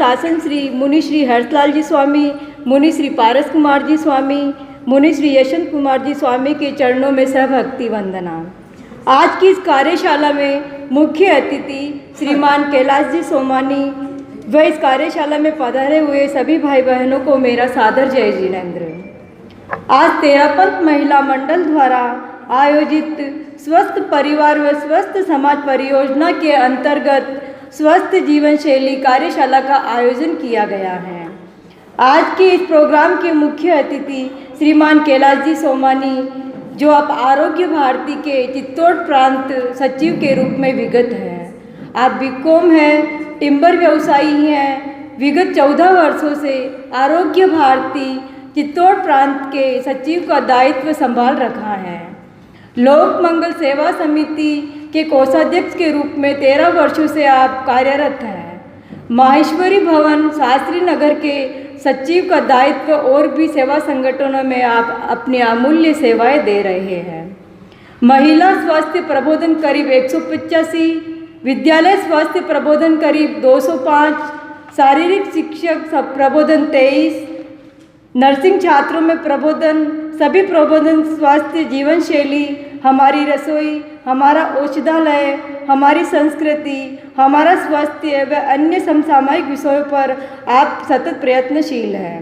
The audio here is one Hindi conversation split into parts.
शासन श्री मुनि श्री हर्षलाल जी स्वामी, मुनि श्री पारस कुमार जी स्वामी, मुनि श्री यशवंत कुमार जी स्वामी के चरणों में सहभक्ति वंदना। आज की इस कार्यशाला में मुख्य अतिथि श्रीमान कैलाश जी सोमानी व इस कार्यशाला में पधारे हुए सभी भाई बहनों को मेरा सादर जय जिनेंद्र। आज तेरापंथ महिला मंडल द्वारा आयोजित स्वस्थ परिवार व स्वस्थ समाज परियोजना के अंतर्गत स्वस्थ जीवन शैली कार्यशाला का आयोजन किया गया है। आज के इस प्रोग्राम के मुख्य अतिथि श्रीमान कैलाश जी सोमानी, जो आप आरोग्य भारती के चित्तौड़ प्रांत सचिव के रूप में विगत हैं। आप बीकॉम हैं, टिम्बर व्यवसायी हैं, विगत 14 वर्षों से आरोग्य भारती चित्तौड़ प्रांत के सचिव का दायित्व संभाल रखा है। लोक मंगल सेवा समिति के कोषाध्यक्ष के रूप में 13 वर्षों से आप कार्यरत हैं। माहेश्वरी भवन शास्त्री नगर के सचिव का दायित्व और भी सेवा संगठनों में आप अपनी अमूल्य सेवाएं दे रहे हैं। महिला स्वास्थ्य प्रबोधन करीब 185, विद्यालय स्वास्थ्य प्रबोधन करीब 205, शारीरिक शिक्षक प्रबोधन 23, नर्सिंग छात्रों में प्रबोधन, सभी प्रबोधन स्वास्थ्य जीवन शैली, हमारी रसोई, हमारा औषधालय, हमारी संस्कृति, हमारा स्वास्थ्य व अन्य समसामयिक विषयों पर आप सतत प्रयत्नशील हैं।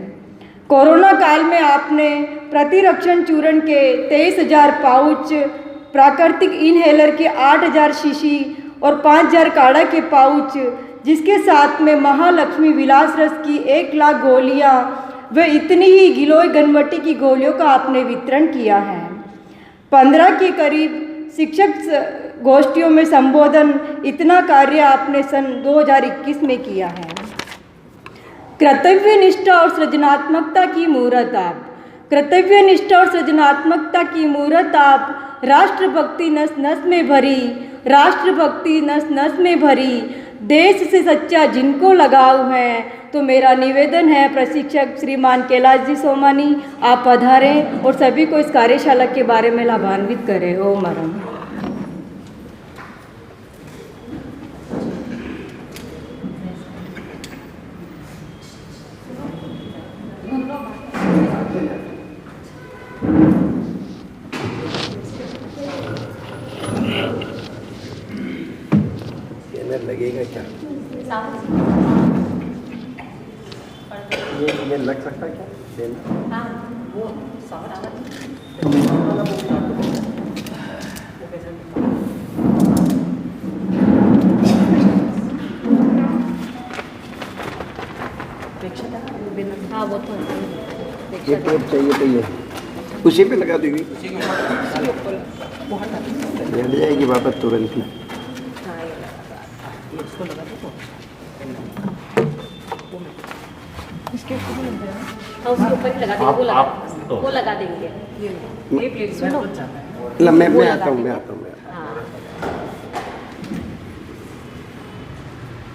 कोरोना काल में आपने प्रतिरक्षण चूर्ण के 23,000 पाउच, प्राकृतिक इनहेलर के 8,000 शीशी और 5,000 काढ़ा के पाउच, जिसके साथ में महालक्ष्मी विलास रस की 1 लाख गोलियां व इतनी ही गिलोय घनवटी की गोलियों का आपने वितरण किया है। 15 के करीब शिक्षक गोष्ठियों में संबोधन, इतना कार्य आपने सन 2021 में किया है। कर्तव्य निष्ठा और सृजनात्मकता की मूर्त आप, कर्तव्य निष्ठा और सृजनात्मकता की मूर्त आप, राष्ट्रभक्ति नस नस में भरी, राष्ट्रभक्ति नस नस में भरी, देश से सच्चा जिनको लगाव है। तो मेरा निवेदन है प्रशिक्षक श्रीमान कैलाश जी सोमानी, आप पधारें और सभी को इस कार्यशाला के बारे में लाभान्वित करें। ओम मरम। लगेगा क्या? ये लग सकता है क्या? हाँ, वो हाँ वो तो ये टेप चाहिए तो ये उसी पे लगा देगी, बैठ जाएगी वापस तुरंत ही। इसके ऊपर लग जाएगा। हाँ उसके ऊपर ही लगा देंगे, वो लगा देंगे। ये प्लेट सुनो, मैं आता हूँ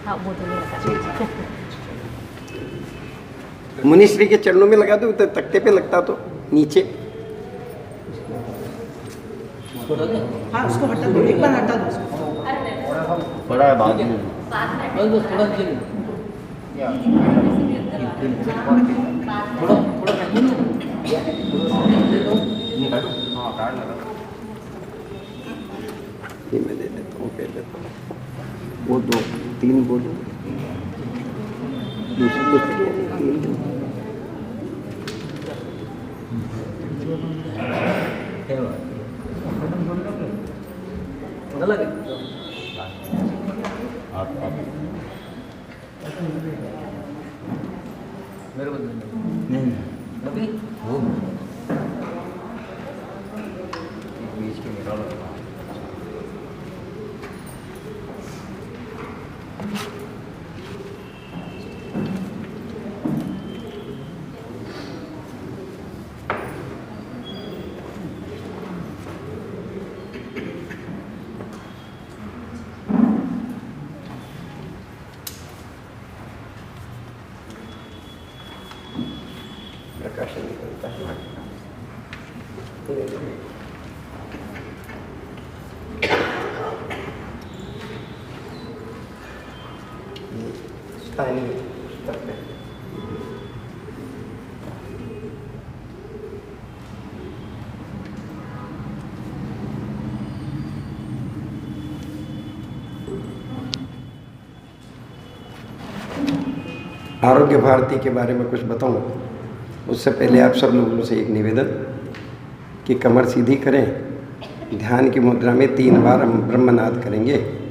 हाँ वो तो लगा। मुनिश्री के चरणों में लगा दो, तो तख्ते पे लगता तो नीचे। हाँ उसको हटा दो, एक बार हटा दो। बड़ा है बाद में। ये मैं दे देता हूँ पहले तो, वो 2-3 बोलो, दूसरी पुस्तक 3 मेरे को नहीं अभी वो बीच के निकालो। प्रकाशन निकलता है। स्थानीय पुस्तक पे। आरोग्य भारती के बारे में कुछ बताऊं, उससे पहले आप सब लोगों से एक निवेदन कि कमर सीधी करें, ध्यान की मुद्रा में 3 बार हम ब्रह्मनाद करेंगे।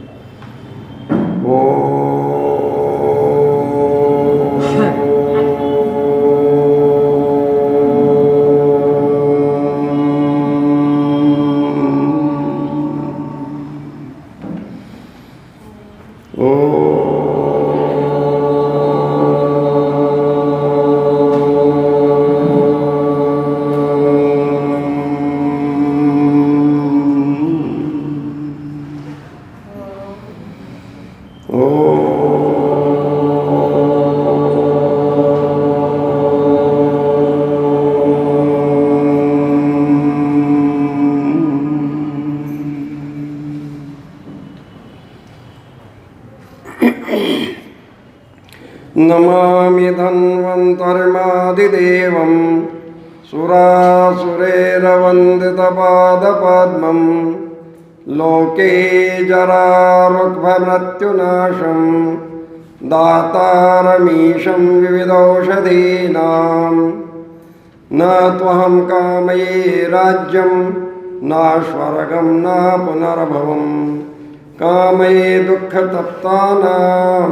नमामि धन्वन्तरिमादिदेवं सुरासुरेरवन्दितपादपद्मं लोके जरारुग्भमृत्युनाशं दातारमीशं विविधौषधीनां। न त्वहं कामये राज्यं न स्वर्गं न पुनर्भवं, कामये दुःखतप्तानां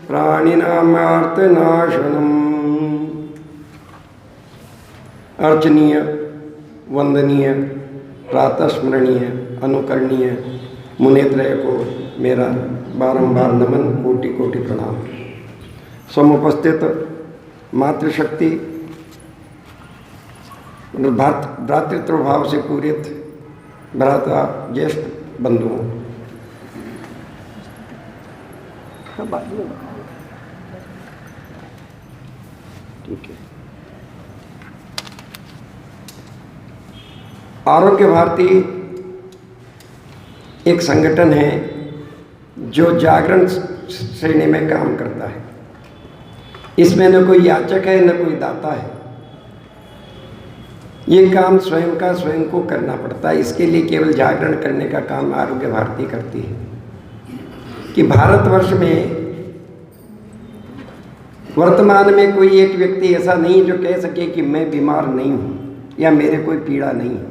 प्राणिनामार्तनाशनम्। अर्चनीय, वंदनीय, प्रातस्मरणीय, अनुकरणीय मुनेत्रय को मेरा बारंबार नमन, कोटि कोटि प्रणाम। समुपस्थित मातृशक्ति, भ्रातृत्व भाव से पूरित भ्राता ज्येष्ठ बंधुओं, ठीक है। आरोग्य भारती एक संगठन है जो जागरण श्रेणी में काम करता है। इसमें न कोई याचक है न कोई दाता है। ये काम स्वयं का स्वयं को करना पड़ता है। इसके लिए केवल जागरण करने का काम आरोग्य भारती करती है कि भारतवर्ष में वर्तमान में कोई एक व्यक्ति ऐसा नहीं जो कह सके कि मैं बीमार नहीं हूँ या मेरे कोई पीड़ा नहीं है।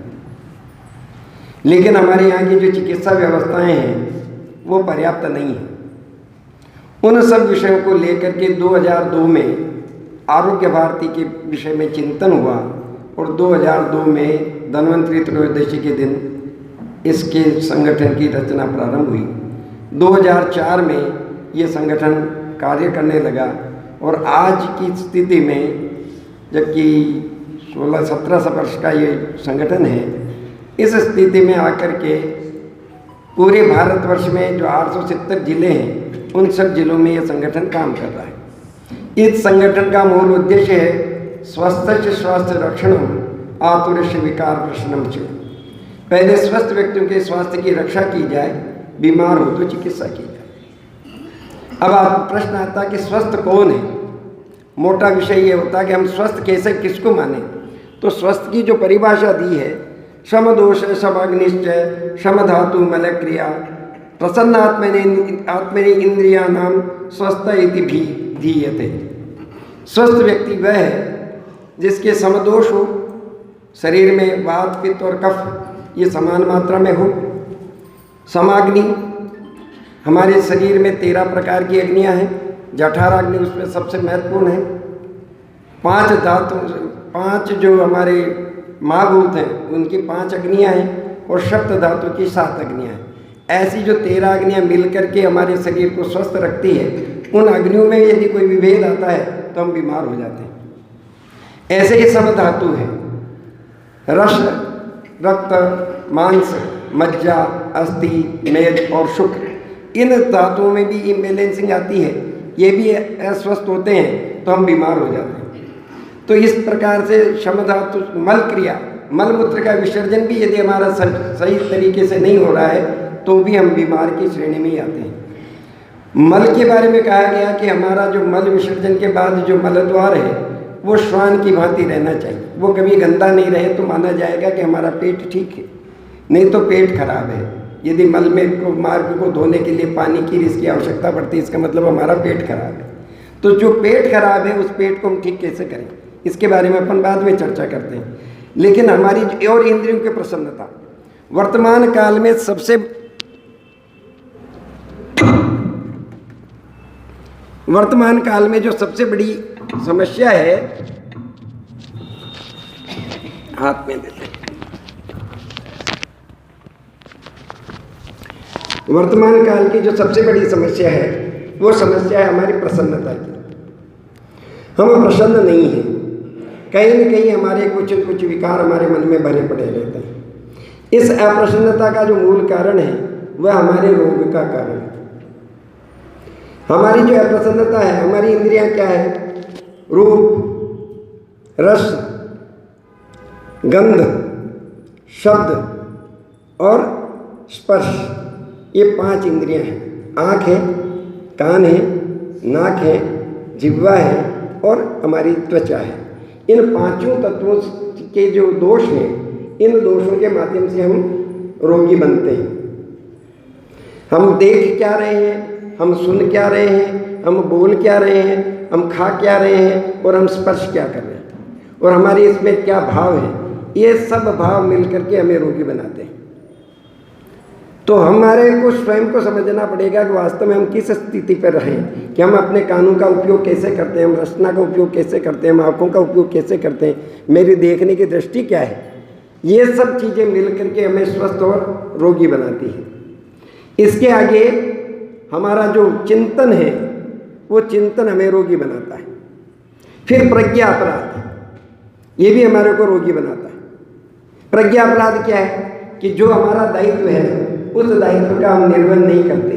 लेकिन हमारे यहाँ की जो चिकित्सा व्यवस्थाएं हैं वो पर्याप्त नहीं है। उन सब विषयों को लेकर के 2002 में आरोग्य भारती के विषय में चिंतन हुआ और 2002 में धन्वंतरि त्रयोदशी के दिन इसके संगठन की रचना प्रारंभ हुई। 2004 में ये संगठन कार्य करने लगा और आज की स्थिति में, जबकि 16-17 वर्ष का ये संगठन है, इस स्थिति में आकर के पूरे भारतवर्ष में जो 870 जिले हैं उन सब जिलों में ये संगठन काम कर रहा है। इस संगठन का मूल उद्देश्य है स्वस्थ स्वास्थ्य रक्षणम आतुरस्य विकार प्रश्नम च। पहले स्वस्थ व्यक्तियों के स्वास्थ्य की रक्षा की जाए, बीमार हो तो चिकित्सा की जाए। अब आप प्रश्न आता कि स्वस्थ कौन है। मोटा विषय ये होता है कि हम स्वस्थ कैसे किसको माने। तो स्वस्थ की जो परिभाषा दी है, शम दोष शम अग्निश्च शम धातु मल क्रिया प्रसन्न आत्मनि इंद्रिया नाम स्वस्थ इति भी धीयते। स्वस्थ व्यक्ति वह है जिसके समदोष हो, शरीर में वात पित्त और कफ ये समान मात्रा में हो। समाग्नि, हमारे शरीर में 13 प्रकार की अग्नियाँ हैं, जठराग्नि उसमें सबसे महत्वपूर्ण है। 5 धातु, 5 जो हमारे महाभूत हैं उनकी 5 अग्नियाँ हैं और सप्त धातु की 7 अग्नियाँ हैं। ऐसी जो 13 अग्नियाँ मिलकर के हमारे शरीर को स्वस्थ रखती है, उन अग्नियों में यदि कोई विभेद आता है तो हम बीमार हो जाते हैं। ऐसे ही सब धातु है, रस, रक्त, मांस, मज्जा, अस्थि, मेद और शुक्र। इन धातुओं में भी इम्बैलेंसिंग आती है, ये भी अस्वस्थ होते हैं तो हम बीमार हो जाते हैं। तो इस प्रकार से शम धातु मल क्रिया, मल मूत्र का विसर्जन भी यदि हमारा सही तरीके से नहीं हो रहा है तो भी हम बीमार की श्रेणी में ही आते हैं। मल के बारे में कहा गया कि हमारा जो मल विसर्जन के बाद जो मलद्वार है वो श्वान की भांति रहना चाहिए, वो कभी गंदा नहीं रहे तो माना जाएगा कि हमारा पेट ठीक है, नहीं तो पेट खराब है। यदि मल में को मार्ग को धोने के लिए पानी की इसकी आवश्यकता पड़ती है, इसका मतलब हमारा पेट खराब है। तो जो पेट खराब है उस पेट को हम ठीक कैसे करें, इसके बारे में अपन बाद में चर्चा करते हैं। लेकिन हमारी और इंद्रियों की प्रसन्नता वर्तमान काल में जो सबसे बड़ी समस्या है, हाथ में देते हैं, वर्तमान काल की जो सबसे बड़ी समस्या है वो समस्या है हमारी प्रसन्नता की। हम प्रसन्न नहीं हैं, कहीं न कहीं हमारे कुछ न कुछ विकार हमारे मन में भरे पड़े रहते हैं। इस अप्रसन्नता का जो मूल कारण है वह हमारे रोग का कारण है। हमारी जो अप्रसन्नता है, हमारी इंद्रियां क्या है, रूप, रस, गंध, शब्द और स्पर्श, ये 5 इंद्रियां हैं। आँख है, कान है, नाक है, जिह्वा है और हमारी त्वचा है। इन 5 तत्वों के जो दोष हैं, इन दोषों के माध्यम से हम रोगी बनते हैं। हम देख क्या रहे हैं, हम सुन क्या रहे हैं, हम बोल क्या रहे हैं, हम खा क्या रहे हैं और हम स्पर्श क्या कर रहे हैं और हमारी इसमें क्या भाव है, ये सब भाव मिलकर के हमें रोगी बनाते हैं। तो हमारे को स्वयं को समझना पड़ेगा कि वास्तव में हम किस स्थिति पर रहें, कि हम अपने कानों का उपयोग कैसे करते हैं, हम रचना का उपयोग कैसे करते हैं, हम आँखों का उपयोग कैसे करते हैं, मेरी देखने की दृष्टि क्या है। ये सब चीज़ें मिल करके हमें स्वस्थ और रोगी बनाती हैं। इसके आगे हमारा जो चिंतन है वो चिंतन हमें रोगी बनाता है। फिर प्रज्ञा अपराध, ये भी हमारे को रोगी बनाता है। प्रज्ञा अपराध क्या है कि जो हमारा दायित्व है उस दायित्व का हम निर्वहन नहीं करते,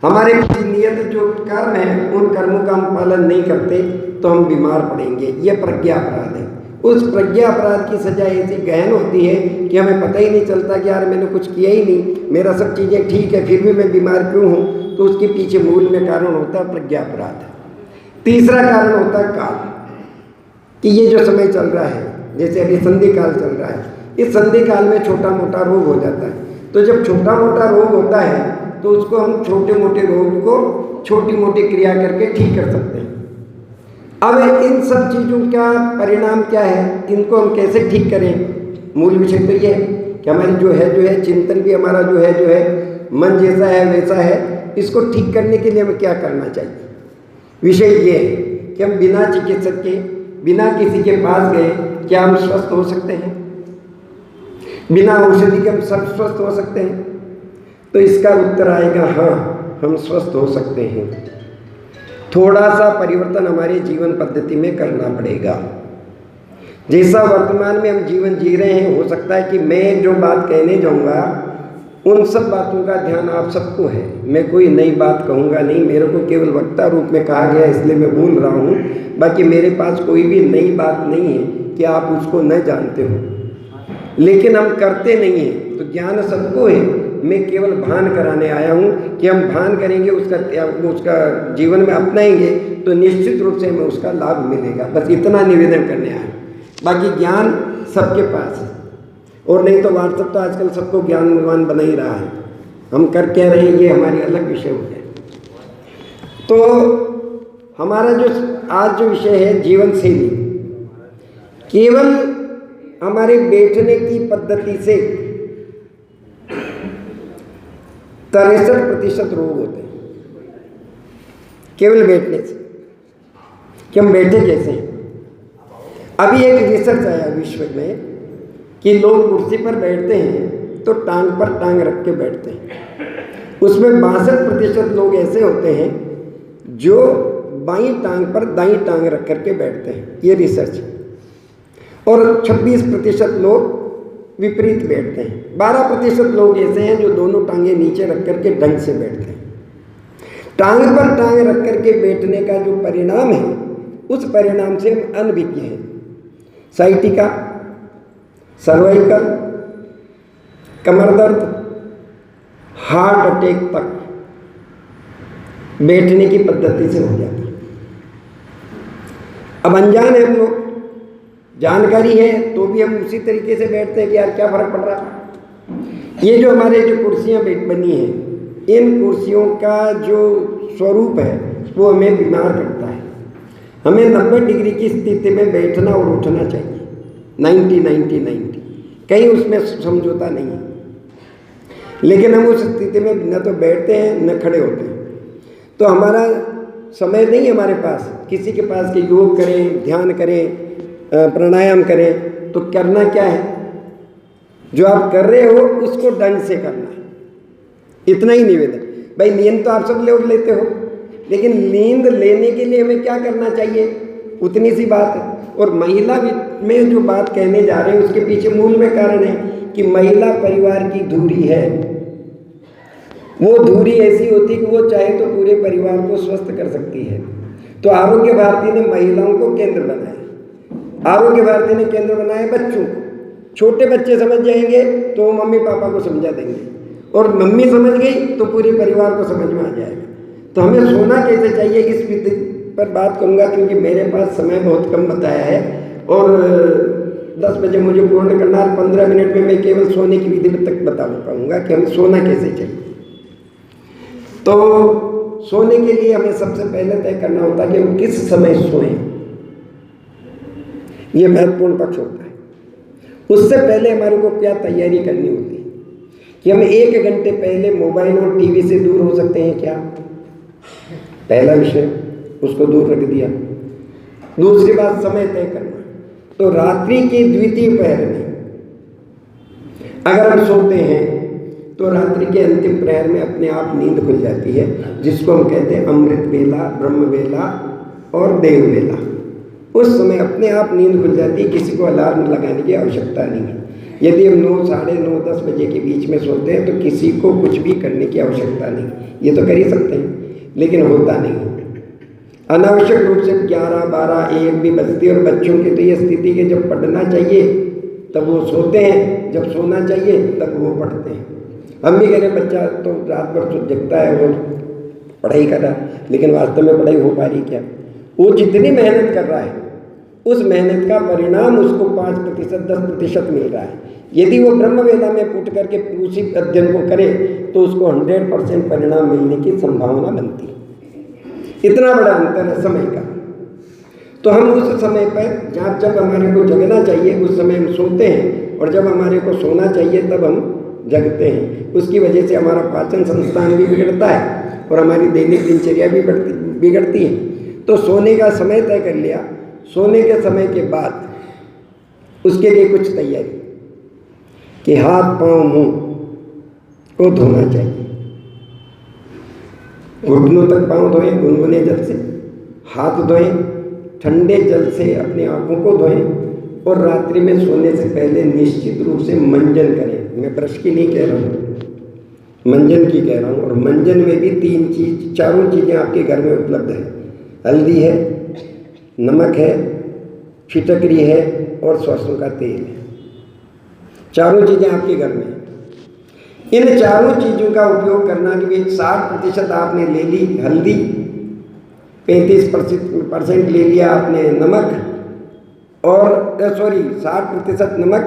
हमारे नियत जो कर्म है उन कर्मों का हम पालन नहीं करते तो हम बीमार पड़ेंगे। यह प्रज्ञा अपराध है। उस प्रज्ञा अपराध की सजा ऐसी गहन होती है कि हमें पता ही नहीं चलता कि यार मैंने कुछ किया ही नहीं, मेरा सब चीज़ें ठीक है फिर भी मैं बीमार क्यों हूँ। तो उसके पीछे मूल में कारण होता है प्रज्ञा अपराध। तीसरा कारण होता है काल, कि ये जो समय चल रहा है, जैसे अभी संधि काल चल रहा है, इस संधि काल में छोटा मोटा रोग हो जाता है। तो जब छोटा मोटा रोग होता है तो उसको हम छोटे मोटे रोग को छोटी मोटी क्रिया करके ठीक कर सकते हैं। अब इन सब चीज़ों का परिणाम क्या है, इनको हम कैसे ठीक करें। मूल विषय तो ये है कि हमारी जो है चिंतन भी हमारा जो है मन जैसा है वैसा है, इसको ठीक करने के लिए हमें क्या करना चाहिए। विषय ये है कि हम बिना चिकित्सक के, बिना किसी के पास गए क्या हम स्वस्थ हो सकते हैं, बिना औषधि के हम सब स्वस्थ हो सकते हैं। तो इसका उत्तर आएगा हाँ, हम स्वस्थ हो सकते हैं। थोड़ा सा परिवर्तन हमारे जीवन पद्धति में करना पड़ेगा। जैसा वर्तमान में हम जीवन जी रहे हैं, हो सकता है कि मैं जो बात कहने जाऊंगा उन सब बातों का ध्यान आप सबको है। मैं कोई नई बात कहूँगा नहीं, मेरे को केवल वक्ता रूप में कहा गया इसलिए मैं बोल रहा हूँ। बाकी मेरे पास कोई भी नई बात नहीं है कि आप उसको न जानते हो, लेकिन हम करते नहीं हैं। तो ज्ञान सबको है, मैं केवल भान कराने आया हूँ कि हम भान करेंगे, उसका जीवन में अपनाएंगे तो निश्चित रूप से हमें उसका लाभ मिलेगा। बस इतना निवेदन करने आया। बाकी ज्ञान सबके पास है, और नहीं तो व्हाट्सएप तो आजकल सबको ज्ञानवान बना ही रहा है। हम कर क्या रहे हैं ये हमारी अलग विषय हो गया। तो हमारा जो आज जो विषय है जीवन शैली, केवल हमारे बैठने की पद्धति से 63% रोग होते हैं, केवल बैठने से, कि हम बैठे कैसे हैं। अभी एक रिसर्च आया विश्व में कि लोग कुर्सी पर बैठते हैं तो टांग पर टांग रख के बैठते हैं। उसमें 62% लोग ऐसे होते हैं जो बाईं टांग पर दाईं टांग रख करके बैठते हैं, ये रिसर्च है। और 26% लोग विपरीत बैठते हैं। 12% लोग ऐसे हैं जो दोनों टांगें नीचे रख करके ढंग से बैठते हैं। टांग पर टांग रख करके बैठने का जो परिणाम है, उस परिणाम से हम अनभिज्ञ हैं। साइटिका, सर्वाइकल, कमर दर्द, हार्ट अटैक तक बैठने की पद्धति से हो जाता। अब अनजान है हम लोग, जानकारी है तो भी हम उसी तरीके से बैठते हैं कि यार क्या फर्क पड़ रहा है। ये जो हमारे जो कुर्सियाँ बनी हैं, इन कुर्सियों का जो स्वरूप है वो हमें बीमार करता है। हमें 90 डिग्री की स्थिति में बैठना और उठना चाहिए, 90 कहीं उसमें समझौता नहीं है। लेकिन हम उस स्थिति में न तो बैठते हैं न खड़े होते हैं। तो हमारा समय नहीं है हमारे पास, किसी के पास कि योग करें, ध्यान करें, प्राणायाम करें। तो करना क्या है, जो आप कर रहे हो उसको ढंग से करना है, इतना ही निवेदन। भाई नींद तो आप सब लोग लेते हो, लेकिन नींद लेने के लिए हमें क्या करना चाहिए, उतनी सी बात है। और महिला में जो बात कहने जा रहे हैं उसके पीछे मूल में कारण है कि महिला परिवार की धुरी है। वो धुरी ऐसी होती है कि वो चाहे तो पूरे परिवार को स्वस्थ कर सकती है। तो आरोग्य भारती ने महिलाओं को केंद्र बनाया। आरोग्य भारती ने केंद्र बनाया बच्चों को। छोटे बच्चे समझ जाएंगे तो मम्मी पापा को समझा देंगे, और मम्मी समझ गई तो पूरे परिवार को समझ में आ जाएगा। तो हमें सोना कैसे चाहिए इस विधि पर बात करूंगा, क्योंकि मेरे पास समय बहुत कम बताया है और 10 बजे मुझे पूर्ण करना है। 15 मिनट में मैं केवल सोने की विधि तक बता पाऊंगा कि हमें सोना कैसे चाहिए। तो सोने के लिए हमें सबसे पहले तय करना होता है कि हम किस समय सोएं, ये महत्वपूर्ण पक्ष होता है। उससे पहले हमारे को क्या तैयारी करनी होती है कि हम 1 घंटे पहले मोबाइल और टीवी से दूर हो सकते हैं क्या, पहला विषय, उसको दूर रख दिया। दूसरी बात समय तय करना। तो रात्रि के द्वितीय पहर में अगर हम सोते हैं तो रात्रि के अंतिम प्रहर में अपने आप नींद खुल जाती है, जिसको हम कहते हैं अमृत वेला, ब्रह्म वेला और देव वेला। उस समय अपने आप नींद खुल जाती है, किसी को अलार्म लगाने की आवश्यकता नहीं है। यदि हम 9, साढ़े 9, 10 बजे के बीच में सोते हैं तो किसी को कुछ भी करने की आवश्यकता नहीं। ये तो कर ही सकते हैं, लेकिन होता नहीं है। अनावश्यक रूप से 11, 12, 1 भी बजती है। और बच्चों की तो ये स्थिति कि जब पढ़ना चाहिए तब वो सोते हैं, जब सोना चाहिए तब वो पढ़ते हैं। हम भी कह रहे बच्चा तो रात भर तो जगता है, वो पढ़ाई कर रहा है, लेकिन वास्तव में पढ़ाई हो पा रही क्या? वो जितनी मेहनत कर रहा है उस मेहनत का परिणाम उसको 5%, 10% मिल रहा है। यदि वो ब्रह्म वेला में उठ करके उसी अध्ययन को करे तो उसको 100% परिणाम मिलने की संभावना बनती है। इतना बड़ा अंतर है समय का। तो हम उस समय पर जब हमारे को जगना चाहिए उस समय हम सोते हैं, और जब हमारे को सोना चाहिए तब हम जगते हैं। उसकी वजह से हमारा पाचन संस्थान भी बिगड़ता है और हमारी दैनिक दिनचर्या भी बिगड़ती है। तो सोने का समय तय कर लिया। सोने के समय के बाद उसके लिए कुछ तैयारी कि हाथ पांव मुंह को धोना चाहिए। घुटनों तक पांव धोएं गुनगुने जल से, हाथ धोएं, ठंडे जल से अपनी आंखों को धोएं, और रात्रि में सोने से पहले निश्चित रूप से मंजन करें। मैं ब्रश की नहीं कह रहा हूँ, मंजन की कह रहा हूँ। और मंजन में भी 4 चीज़ें आपके घर में उपलब्ध है। हल्दी है, नमक है, फिटकरी है और सरसों का तेल है। 4 चीज़ें आपके घर में। इन 4 चीज़ों का उपयोग करना कि 60% आपने ले ली हल्दी, 35% ले लिया आपने नमक, और 60% नमक,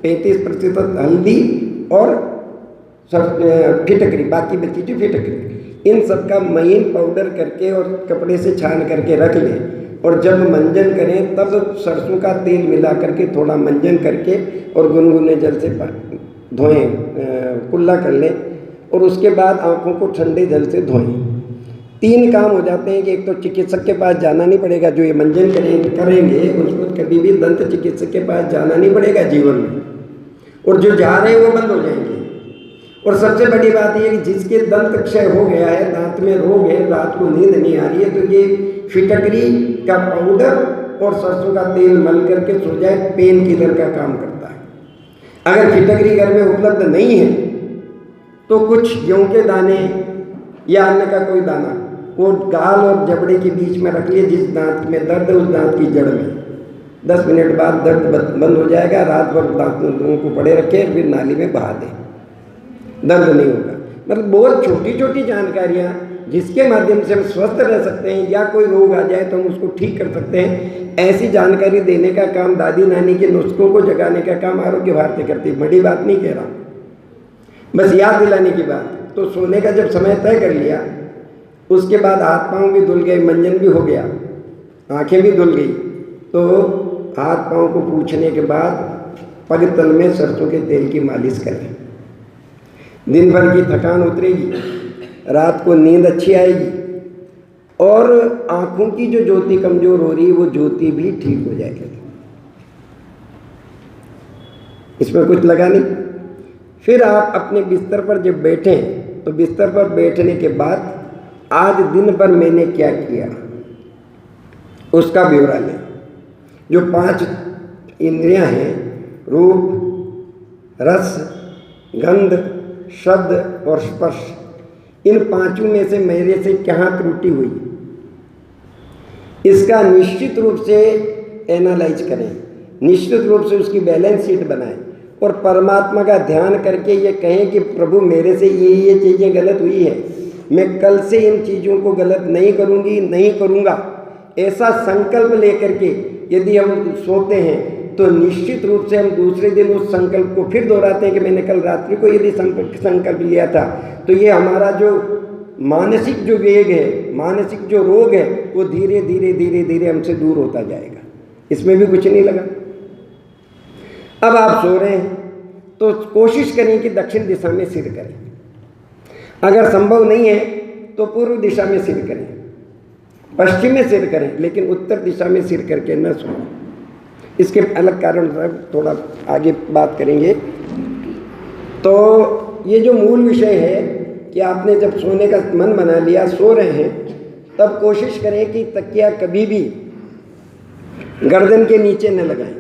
35% हल्दी और फिटकरी, बाकी बची जो फिटकरी, इन सब का महीन पाउडर करके और कपड़े से छान करके रख लें। और जब मंजन करें तब सरसों का तेल मिला करके थोड़ा मंजन करके और गुनगुने जल से धोएं, कुल्ला कर लें, और उसके बाद आँखों को ठंडे जल से धोएं। 3 काम हो जाते हैं कि एक तो चिकित्सक के पास जाना नहीं पड़ेगा, जो ये मंजन करेंगे उसको कभी भी दंत चिकित्सक के पास जाना नहीं पड़ेगा जीवन में, और जो जा रहे हैं वो बंद हो जाएंगे। और सबसे बड़ी बात ये कि जिसके दंत क्षय हो गया है, दांत में रोग है, रात को नींद नहीं आ रही है, तो ये फिटकरी का पाउडर और सरसों का तेल मल करके सो जाए, पेन किलर का काम करता है। अगर फिटकरी घर में उपलब्ध नहीं है तो कुछ गेहूं के दाने या अन्न का कोई दाना वो गाल और जबड़े के बीच में रख लिए। जिस दांत में दर्द है उस दांत की जड़ में 10 मिनट बाद दर्द बंद हो जाएगा। रात भर दांतों को पड़े रखे, फिर नाली में बहा दें, दर्द नहीं होगा। मतलब बहुत छोटी छोटी जानकारियाँ जिसके माध्यम से हम स्वस्थ रह सकते हैं या कोई रोग आ जाए तो हम उसको ठीक कर सकते हैं, ऐसी जानकारी देने का काम, दादी नानी के नुस्खों को जगाने का काम आरोग्य भारती करती है। बड़ी बात नहीं कह रहा, बस याद दिलाने की बात। तो सोने का जब समय तय कर लिया, उसके बाद हाथ पाँव भी धुल गए, मंजन भी हो गया, आंखें भी धुल गई, तो हाथ पाँव को पूछने के बाद पग तल में सरसों के तेल की मालिश करें। दिन भर की थकान उतरेगी, रात को नींद अच्छी आएगी और आँखों की जो ज्योति कमजोर हो रही है वो ज्योति भी ठीक हो जाएगी। इसमें कुछ लगा नहीं। फिर आप अपने बिस्तर पर जब बैठें तो बिस्तर पर बैठने के बाद आज दिन भर मैंने क्या किया उसका ब्यौरा लें। जो 5 इंद्रियां हैं, रूप, रस, गंध, शब्द और स्पर्श, इन 5 में से मेरे से क्या त्रुटि हुई, इसका निश्चित रूप से एनालाइज करें, निश्चित रूप से उसकी बैलेंस शीट बनाएं और परमात्मा का ध्यान करके ये कहें कि प्रभु मेरे से ये चीज़ें गलत हुई है, मैं कल से इन चीज़ों को गलत नहीं करूँगी, नहीं करूँगा। ऐसा संकल्प लेकर के यदि हम सोते हैं तो निश्चित रूप से हम दूसरे दिन उस संकल्प को फिर दोहराते हैं कि मैंने कल रात्रि को यदि संकल्प लिया था, तो ये हमारा जो मानसिक जो वेग है, मानसिक जो रोग है, वो धीरे धीरे धीरे धीरे हमसे दूर होता जाएगा। इसमें भी कुछ नहीं लगा। अब आप सो रहे हैं तो कोशिश करें कि दक्षिण दिशा में सिर करें, अगर संभव नहीं है तो पूर्व दिशा में सिर करें, पश्चिम में सिर करें, लेकिन उत्तर दिशा में सिर करके न सोएं। इसके अलग कारण थोड़ा आगे बात करेंगे। तो ये जो मूल विषय है कि आपने जब सोने का मन बना लिया, सो रहे हैं, तब कोशिश करें कि तकिया कभी भी गर्दन के नीचे न लगाएं,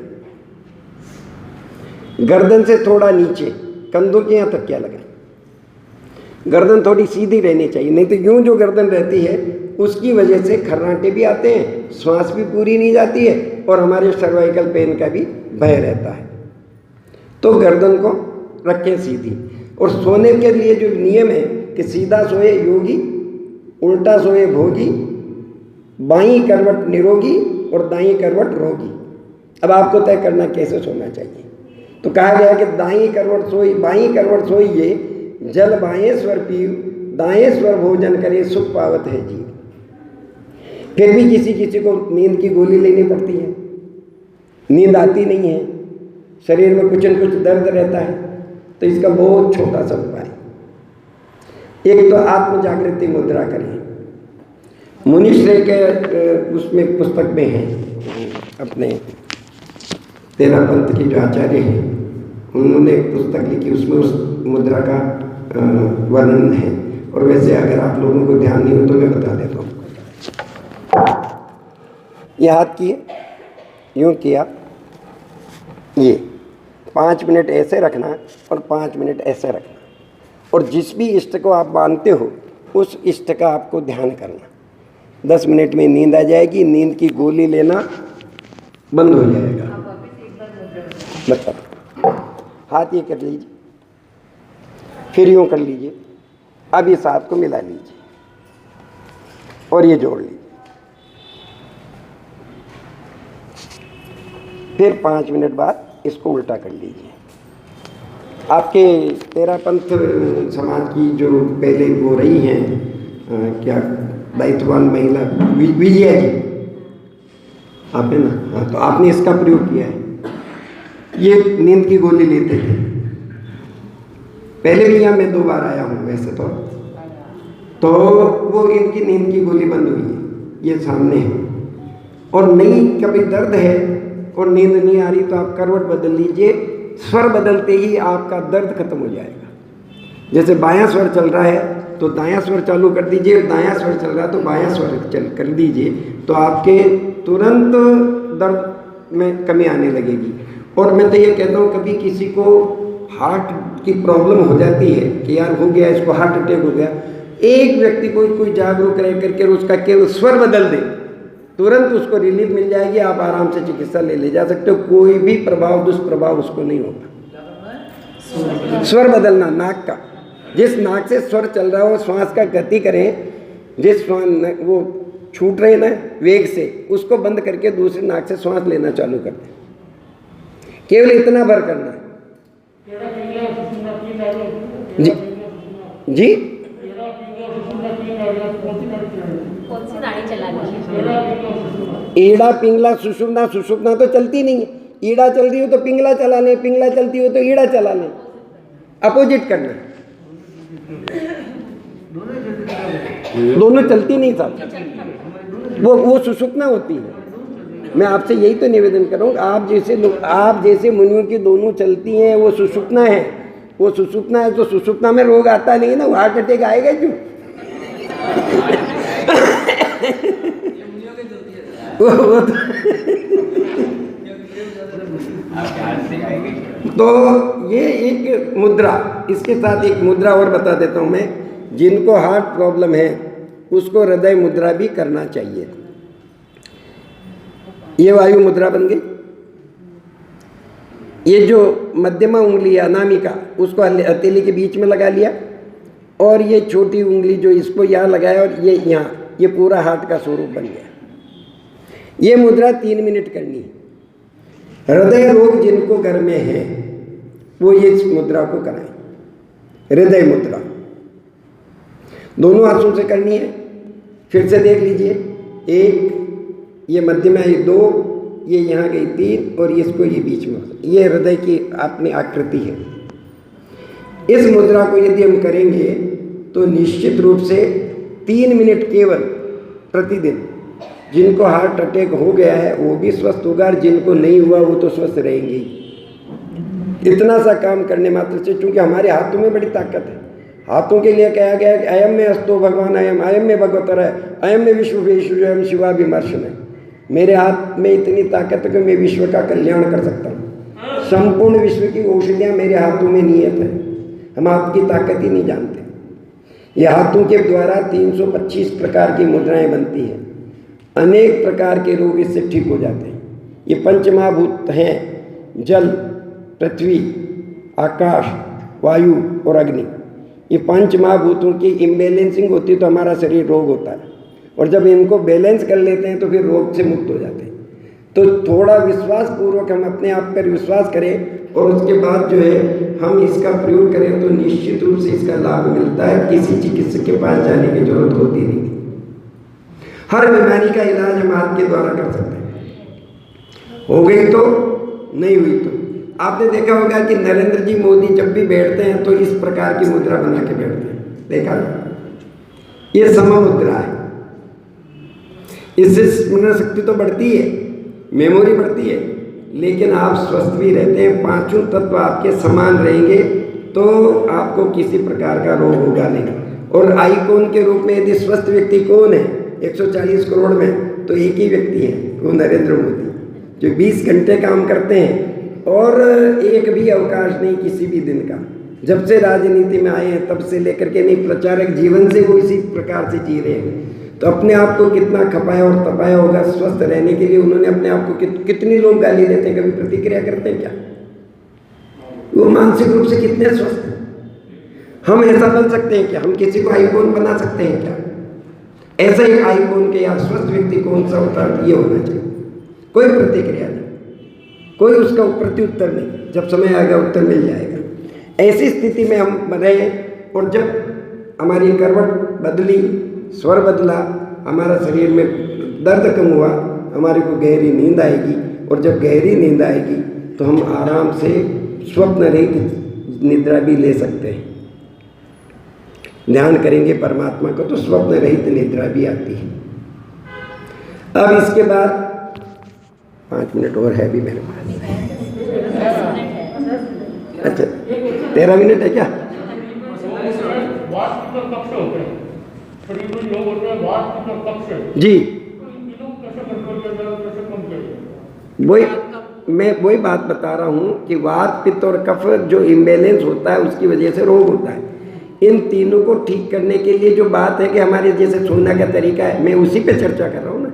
गर्दन से थोड़ा नीचे, कंधों के यहाँ तकिया लगाएं। गर्दन थोड़ी सीधी रहनी चाहिए, नहीं तो यूं जो गर्दन रहती है उसकी वजह से खर्राटे भी आते हैं, श्वास भी पूरी नहीं जाती है और हमारे सर्वाइकल पेन का भी भय रहता है। तो गर्दन को रखें सीधी। और सोने के लिए जो नियम है कि सीधा सोए योगी, उल्टा सोए भोगी, बाईं करवट निरोगी और दाईं करवट रोगी। अब आपको तय करना कैसे सोना चाहिए। तो कहा गया कि दाईं करवट सोई, बाईं करवट सोइए, जल बाएं स्वर पीव, दाएं स्वर भोजन करे, सुख पावत है जीव। फिर भी किसी को नींद की गोली लेनी पड़ती है, नींद आती नहीं है, शरीर में कुछ न कुछ दर्द रहता है, तो इसका बहुत छोटा सा उपाय, एक तो आत्म जागृति मुद्रा करें। मुनिश्रेय के उसमें पुस्तक में है, अपने तेरा पंथ के जो आचार्य हैं उन्होंने एक पुस्तक लिखी, उसमें उस मुद्रा का वर्णन है। और वैसे अगर आप लोगों को ध्यान नहीं हो तो मैं बता देता हूँ। ये हाथ किए, यूँ किया, ये 5 मिनट ऐसे रखना और 5 मिनट ऐसे रखना। और जिस भी इष्ट को आप मानते हो उस इष्ट का आपको ध्यान करना। 10 मिनट में नींद आ जाएगी, नींद की गोली लेना बंद हो जाएगा। मतलब हाथ ये कर लीजिए, फिर यूँ कर लीजिए, अब इस हाथ को मिला लीजिए और ये जोड़ लीजिए। फिर 5 मिनट बाद इसको उल्टा कर लीजिए। आपके तेरा पंथ समाज की जो पहले वो रही हैं क्या दायित्ववान महिला विजया जी, आप है ना, हाँ, तो आपने इसका प्रयोग किया है। ये नींद की गोली लेते थे पहले भी, यहाँ मैं 2 बार आया हूँ वैसे तो वो इनकी नींद की गोली बंद हुई है, ये सामने है। और नहीं कभी दर्द है और नींद नहीं आ रही तो आप करवट बदल लीजिए, स्वर बदलते ही आपका दर्द खत्म हो जाएगा। जैसे बायां स्वर चल रहा है तो दायां स्वर चालू कर दीजिए, दायां स्वर चल रहा है तो बायां स्वर चल कर दीजिए, तो आपके तुरंत दर्द में कमी आने लगेगी। और मैं तो ये कहता हूँ, कभी किसी को हार्ट की प्रॉब्लम हो जाती है कि यार हो गया, इसको हार्ट अटैक हो गया, एक व्यक्ति को कोई जागरूक रह करके उसका केवल स्वर बदल दे, तुरंत उसको रिलीफ मिल जाएगी, आप आराम से चिकित्सा ले जा सकते हो। कोई भी प्रभाव दुष्प्रभाव उसको नहीं होगा। स्वर बदलना नाक का, जिस नाक से स्वर चल रहा हो श्वास का गति करें, जिस श्वास वो छूट रहे ना वेग से, उसको बंद करके दूसरी नाक से श्वास लेना चालू कर दें। केवल इतना भर करना है। जी जी, कौन सी नाड़ी चलानी है? ईड़ा पिंगला सुषुम्ना, सुषुम्ना तो चलती नहीं है। ईड़ा चल रही हो तो पिंगला चला लें, पिंगला चलती हो तो ईड़ा चला लें, अपोजिट करना। दोनों चलती नहीं साहब, वो सुषुप्ना होती है। मैं आपसे यही तो निवेदन करूँगा, आप जैसे मुनियों की दोनों चलती हैं, वो सुषुप्ना है। वो सुषुप्ना है तो सुषुप्ना में रोग आता नहीं है ना, हार्ट अटैक आएगा क्यों? तो ये एक मुद्रा, इसके साथ एक मुद्रा और बता देता हूँ मैं। जिनको हार्ट प्रॉब्लम है उसको हृदय मुद्रा भी करना चाहिए। ये वायु मुद्रा बन गई। ये जो मध्यमा उंगली है अनामिका, उसको हथेली के बीच में लगा लिया, और ये छोटी उंगली जो इसको यहाँ लगाया और ये यहाँ, ये पूरा हार्ट का स्वरूप बन गया। ये मुद्रा 3 मिनट करनी है। हृदय रोग जिनको घर में है वो ये इस मुद्रा को कराएं, हृदय मुद्रा। दोनों हाथों से करनी है। फिर से देख लीजिए, 1, ये मध्य में आई 2, ये यहाँ गई 3, और इसको ये बीच में। ये हृदय की अपनी आकृति है। इस मुद्रा को यदि हम करेंगे तो निश्चित रूप से 3 मिनट केवल प्रतिदिन, जिनको हार्ट अटैक हो गया है वो भी स्वस्थ होगा, जिनको नहीं हुआ वो तो स्वस्थ रहेंगे ही। इतना सा काम करने मात्र से, चूंकि हमारे हाथों में बड़ी ताकत है। हाथों के लिए कहा गया कि अयम में अस्तो भगवान अयम, अयम में भगवतर है, अयम में विश्व विश्व शिवा विमर्शन है। मेरे हाथ में इतनी ताकत है कि मैं विश्व का कल्याण कर सकता हूँ। संपूर्ण विश्व की औषधियाँ मेरे हाथों में नियत है। हम आपकी ताकत ही नहीं जानते। ये हाथों के द्वारा 325 प्रकार की मुद्राएं बनती हैं। अनेक प्रकार के रोग इससे ठीक हो जाते हैं। ये पंचमहाभूत हैं, जल, पृथ्वी, आकाश, वायु और अग्नि। ये 5 महाभूतों की इम्बैलेंसिंग होती है तो हमारा शरीर रोग होता है, और जब इनको बैलेंस कर लेते हैं तो फिर रोग से मुक्त हो जाते हैं। तो थोड़ा विश्वास पूर्वक हम अपने आप पर विश्वास करें और उसके बाद जो है हम इसका प्रयोग करें तो निश्चित रूप से इसका लाभ मिलता है। किसी चिकित्सक के पास जाने की जरूरत होती नहीं। हर बीमारी का इलाज हम हाथ के द्वारा कर सकते हैं। हो गई तो, नहीं हुई तो। आपने देखा होगा कि नरेंद्र जी मोदी जब भी बैठते हैं तो इस प्रकार की मुद्रा बना के बैठते हैं, देखा? ये सममुद्रा है। इससे स्मरण शक्ति तो बढ़ती है, मेमोरी बढ़ती है, लेकिन आप स्वस्थ भी रहते हैं। 5 तत्व आपके समान रहेंगे तो आपको किसी प्रकार का रोग होगा नहीं। और आइकॉन के रूप में यदि स्वस्थ व्यक्ति कौन है 140 करोड़ में, तो एक ही व्यक्ति है, वो नरेंद्र मोदी, जो 20 घंटे काम करते हैं और एक भी अवकाश नहीं किसी भी दिन का। जब से राजनीति में आए हैं तब से लेकर के, नहीं प्रचारक जीवन से वो इसी प्रकार से जी रहे हैं। तो अपने आप को कितना खपाया और तपाया होगा स्वस्थ रहने के लिए। उन्होंने अपने आप को कितनी लोग गाली देते हैं, कभी प्रतिक्रिया करते हैं क्या? वो मानसिक रूप से कितने स्वस्थ हैं। हम ऐसा बन सकते हैं क्या? हम किसी को आइकॉन बना सकते हैं क्या? ऐसा एक आइकॉन के या स्वस्थ व्यक्ति कौन सा होता है, ये होना चाहिए। कोई प्रतिक्रिया नहीं, कोई उसका प्रत्युत्तर नहीं। जब समय आएगा उत्तर मिल जाएगा। ऐसी स्थिति में हम रहे, और जब हमारी करवट बदली, स्वर बदला, हमारा शरीर में दर्द कम हुआ, हमारे को गहरी नींद आएगी। और जब गहरी नींद आएगी तो हम आराम से स्वप्न रहित निद्रा भी ले सकते हैं। ध्यान करेंगे परमात्मा को तो स्वप्न रहित निद्रा भी आती है। अब इसके बाद 5 मिनट और है भी मेरे पास। अच्छा, 13 मिनट है क्या? जी, वही बात बता रहा हूँ कि वात, पित्त और कफ जो इम्बैलेंस होता है उसकी वजह से रोग होता है। इन तीनों को ठीक करने के लिए जो बात है कि हमारे जैसे सोने का तरीका है, मैं उसी पे चर्चा कर रहा हूँ ना,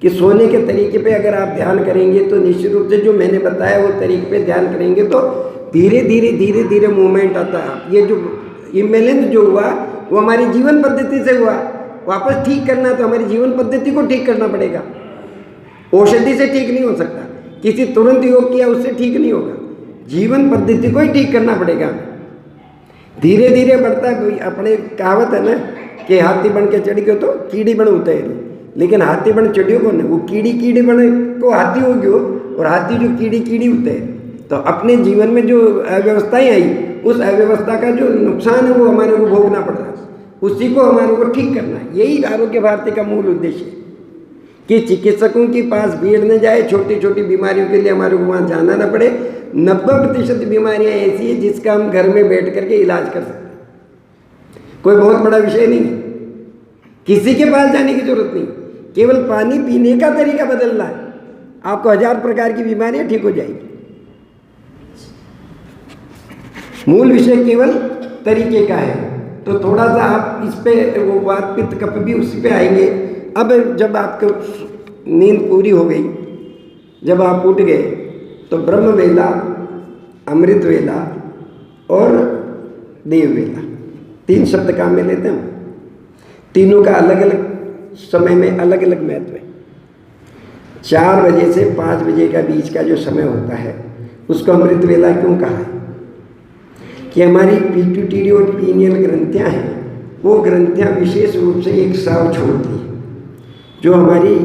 कि सोने के तरीके पे अगर आप ध्यान करेंगे तो निश्चित रूप से जो मैंने बताया वो तरीके पे ध्यान करेंगे तो धीरे धीरे मूवमेंट आता है। ये जो इम्बैलेंस जो हुआ वो हमारी जीवन पद्धति से हुआ। वापस ठीक करना है तो हमारी जीवन पद्धति को ठीक करना पड़ेगा। औषधि से ठीक नहीं हो सकता, किसी तुरंत योग किया उससे ठीक नहीं होगा, जीवन पद्धति को ही ठीक करना पड़ेगा। धीरे धीरे बढ़ता है। अपने कहावत है ना कि हाथी बन के चढ़ गयो तो कीड़ी बन उतरी, लेकिन हाथी बन चढ़ियो कौन है? वो कीड़ी बने को हाथी हो गयो, और हाथी जो कीड़ी उतरे। तो अपने जीवन में जो अव्यवस्थाएं आई, उस अव्यवस्था का जो नुकसान है वो हमारे को भोगना पड़ रहा है, उसी को हमारे को ठीक करना है। यही आरोग्य भारती का मूल उद्देश्य है कि चिकित्सकों के पास भीड़ न जाए, छोटी छोटी बीमारियों के लिए हमारे को वहाँ जाना न पड़े। 90% बीमारियाँ ऐसी है जिसका हम घर में बैठ करके इलाज कर सकते हैं। कोई बहुत बड़ा विषय नहीं है, किसी के पास जाने की जरूरत नहीं, केवल पानी पीने का तरीका बदलना है, आपको 1000 प्रकार की बीमारियाँ ठीक हो जाएगी। मूल विषय केवल तरीके का है। तो थोड़ा सा आप इस पे वो वात पित्त कफ भी उसी पे आएंगे। अब जब आपको नींद पूरी हो गई, जब आप उठ गए, तो ब्रह्म वेला, अमृत वेला और देव वेला, 3 शब्द काम में लेते हैं। तीनों का अलग अलग समय में अलग अलग महत्व है। 4 बजे से 5 बजे का बीच का जो समय होता है उसको अमृत वेला क्यों कहा है? कि हमारी पिट्यूटरी और पीनियल ग्रंथियाँ हैं, वो ग्रंथियाँ विशेष रूप से एक स्राव छोड़ती हैं जो हमारी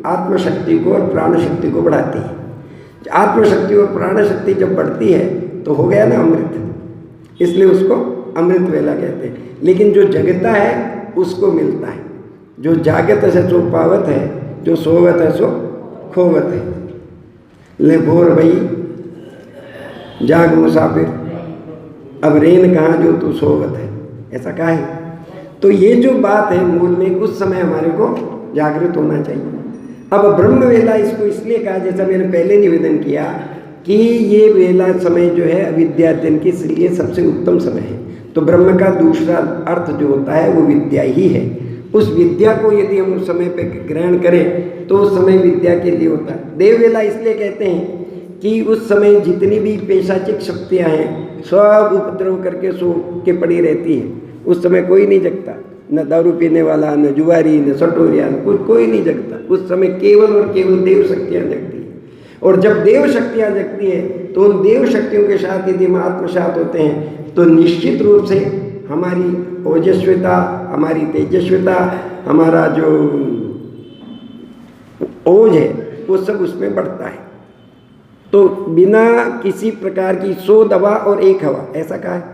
आत्मशक्ति को और प्राण शक्ति को बढ़ाती है। आत्मशक्ति और प्राण शक्ति जब बढ़ती है तो हो गया ना अमृत, इसलिए उसको अमृत वेला कहते हैं। लेकिन जो जगता है उसको मिलता है, जो जागत है सो पावत है, जो सोवत है सो खोवत है। ले भोर भई जाग मुसाफिर, अब रेन कहाँ जो तू सोवत है, ऐसा कहा है। तो ये जो बात है मूल में, उस समय हमारे को जागृत होना चाहिए। अब ब्रह्म वेला इसको इसलिए कहा, जैसा मैंने पहले निवेदन किया कि ये वेला समय जो है अविद्याध्ययन के लिए सबसे उत्तम समय है। तो ब्रह्म का दूसरा अर्थ जो होता है वो विद्या ही है। उस विद्या को यदि हम उस समय पे ग्रहण करें तो उस समय विद्या के लिए होता है। देव वेला इसलिए कहते हैं कि उस समय जितनी भी पेशाचिक शक्तियाँ हैं सब उपद्रव करके सो के पड़ी रहती हैं। उस समय कोई नहीं जगता, न दारू पीने वाला, न जुआरी, न सटोरिया, कोई नहीं जगता। उस समय केवल और केवल देव शक्तियाँ जगती हैं। और जब देव शक्तियाँ जगती हैं तो उन देव शक्तियों के साथ यदि हम आत्मसात होते हैं तो निश्चित रूप से हमारी ओजस्विता, हमारी तेजस्विता, हमारा जो ओज है वो सब उसमें बढ़ता है। तो बिना किसी प्रकार की 100 दवा और 1 हवा, ऐसा कहा है।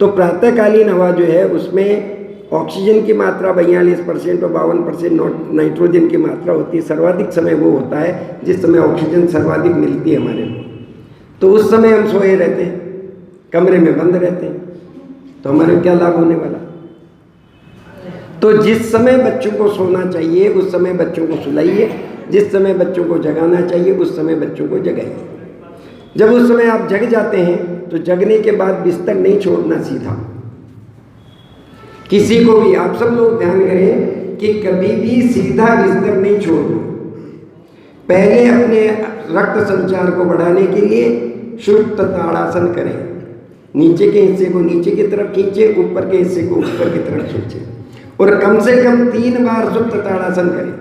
तो प्रातःकालीन हवा जो है उसमें ऑक्सीजन की मात्रा 42% और 52% नाइट्रोजन की मात्रा होती है। सर्वाधिक समय वो होता है जिस समय ऑक्सीजन सर्वाधिक मिलती है हमारे को। तो उस समय हम सोए रहते हैं, कमरे में बंद रहते हैं, तो हमारे क्या लाभ होने वाला? तो जिस समय बच्चों को सोना चाहिए उस समय बच्चों को सुलाइए, जिस समय बच्चों को जगाना चाहिए उस समय बच्चों को जगाइए। जब उस समय आप जग जाते हैं तो जगने के बाद बिस्तर नहीं छोड़ना सीधा। किसी को भी, आप सब लोग ध्यान करें कि कभी भी सीधा बिस्तर नहीं छोड़ना। पहले अपने रक्त संचार को बढ़ाने के लिए शुद्ध ताड़ासन करें। नीचे के हिस्से को नीचे की तरफ खींचे, ऊपर के हिस्से को ऊपर की तरफ खींचे, और कम से कम 3 बार शुद्ध ताड़ासन करें,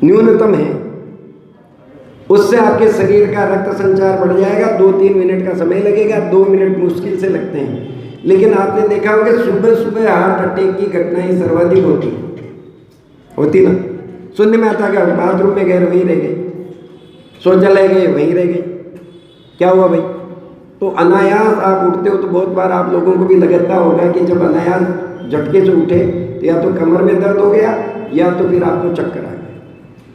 न्यूनतम है। उससे आपके शरीर का रक्त संचार बढ़ जाएगा। 2-3 मिनट का समय लगेगा, 2 मिनट मुश्किल से लगते हैं। लेकिन आपने देखा होगा सुबह सुबह हार्ट अटैक की घटनाएं सर्वाधिक होती ना। सुनने में आता है बाथरूम में गए वहीं रह गए, शौचालय गए वहीं रह गए, क्या हुआ भाई? तो अनायास आप उठते हो तो बहुत बार आप लोगों को भी लगता होगा कि जब अनायास झटके से उठे तो या तो कमर में दर्द हो गया या तो फिर आपको चक्कर आ गया।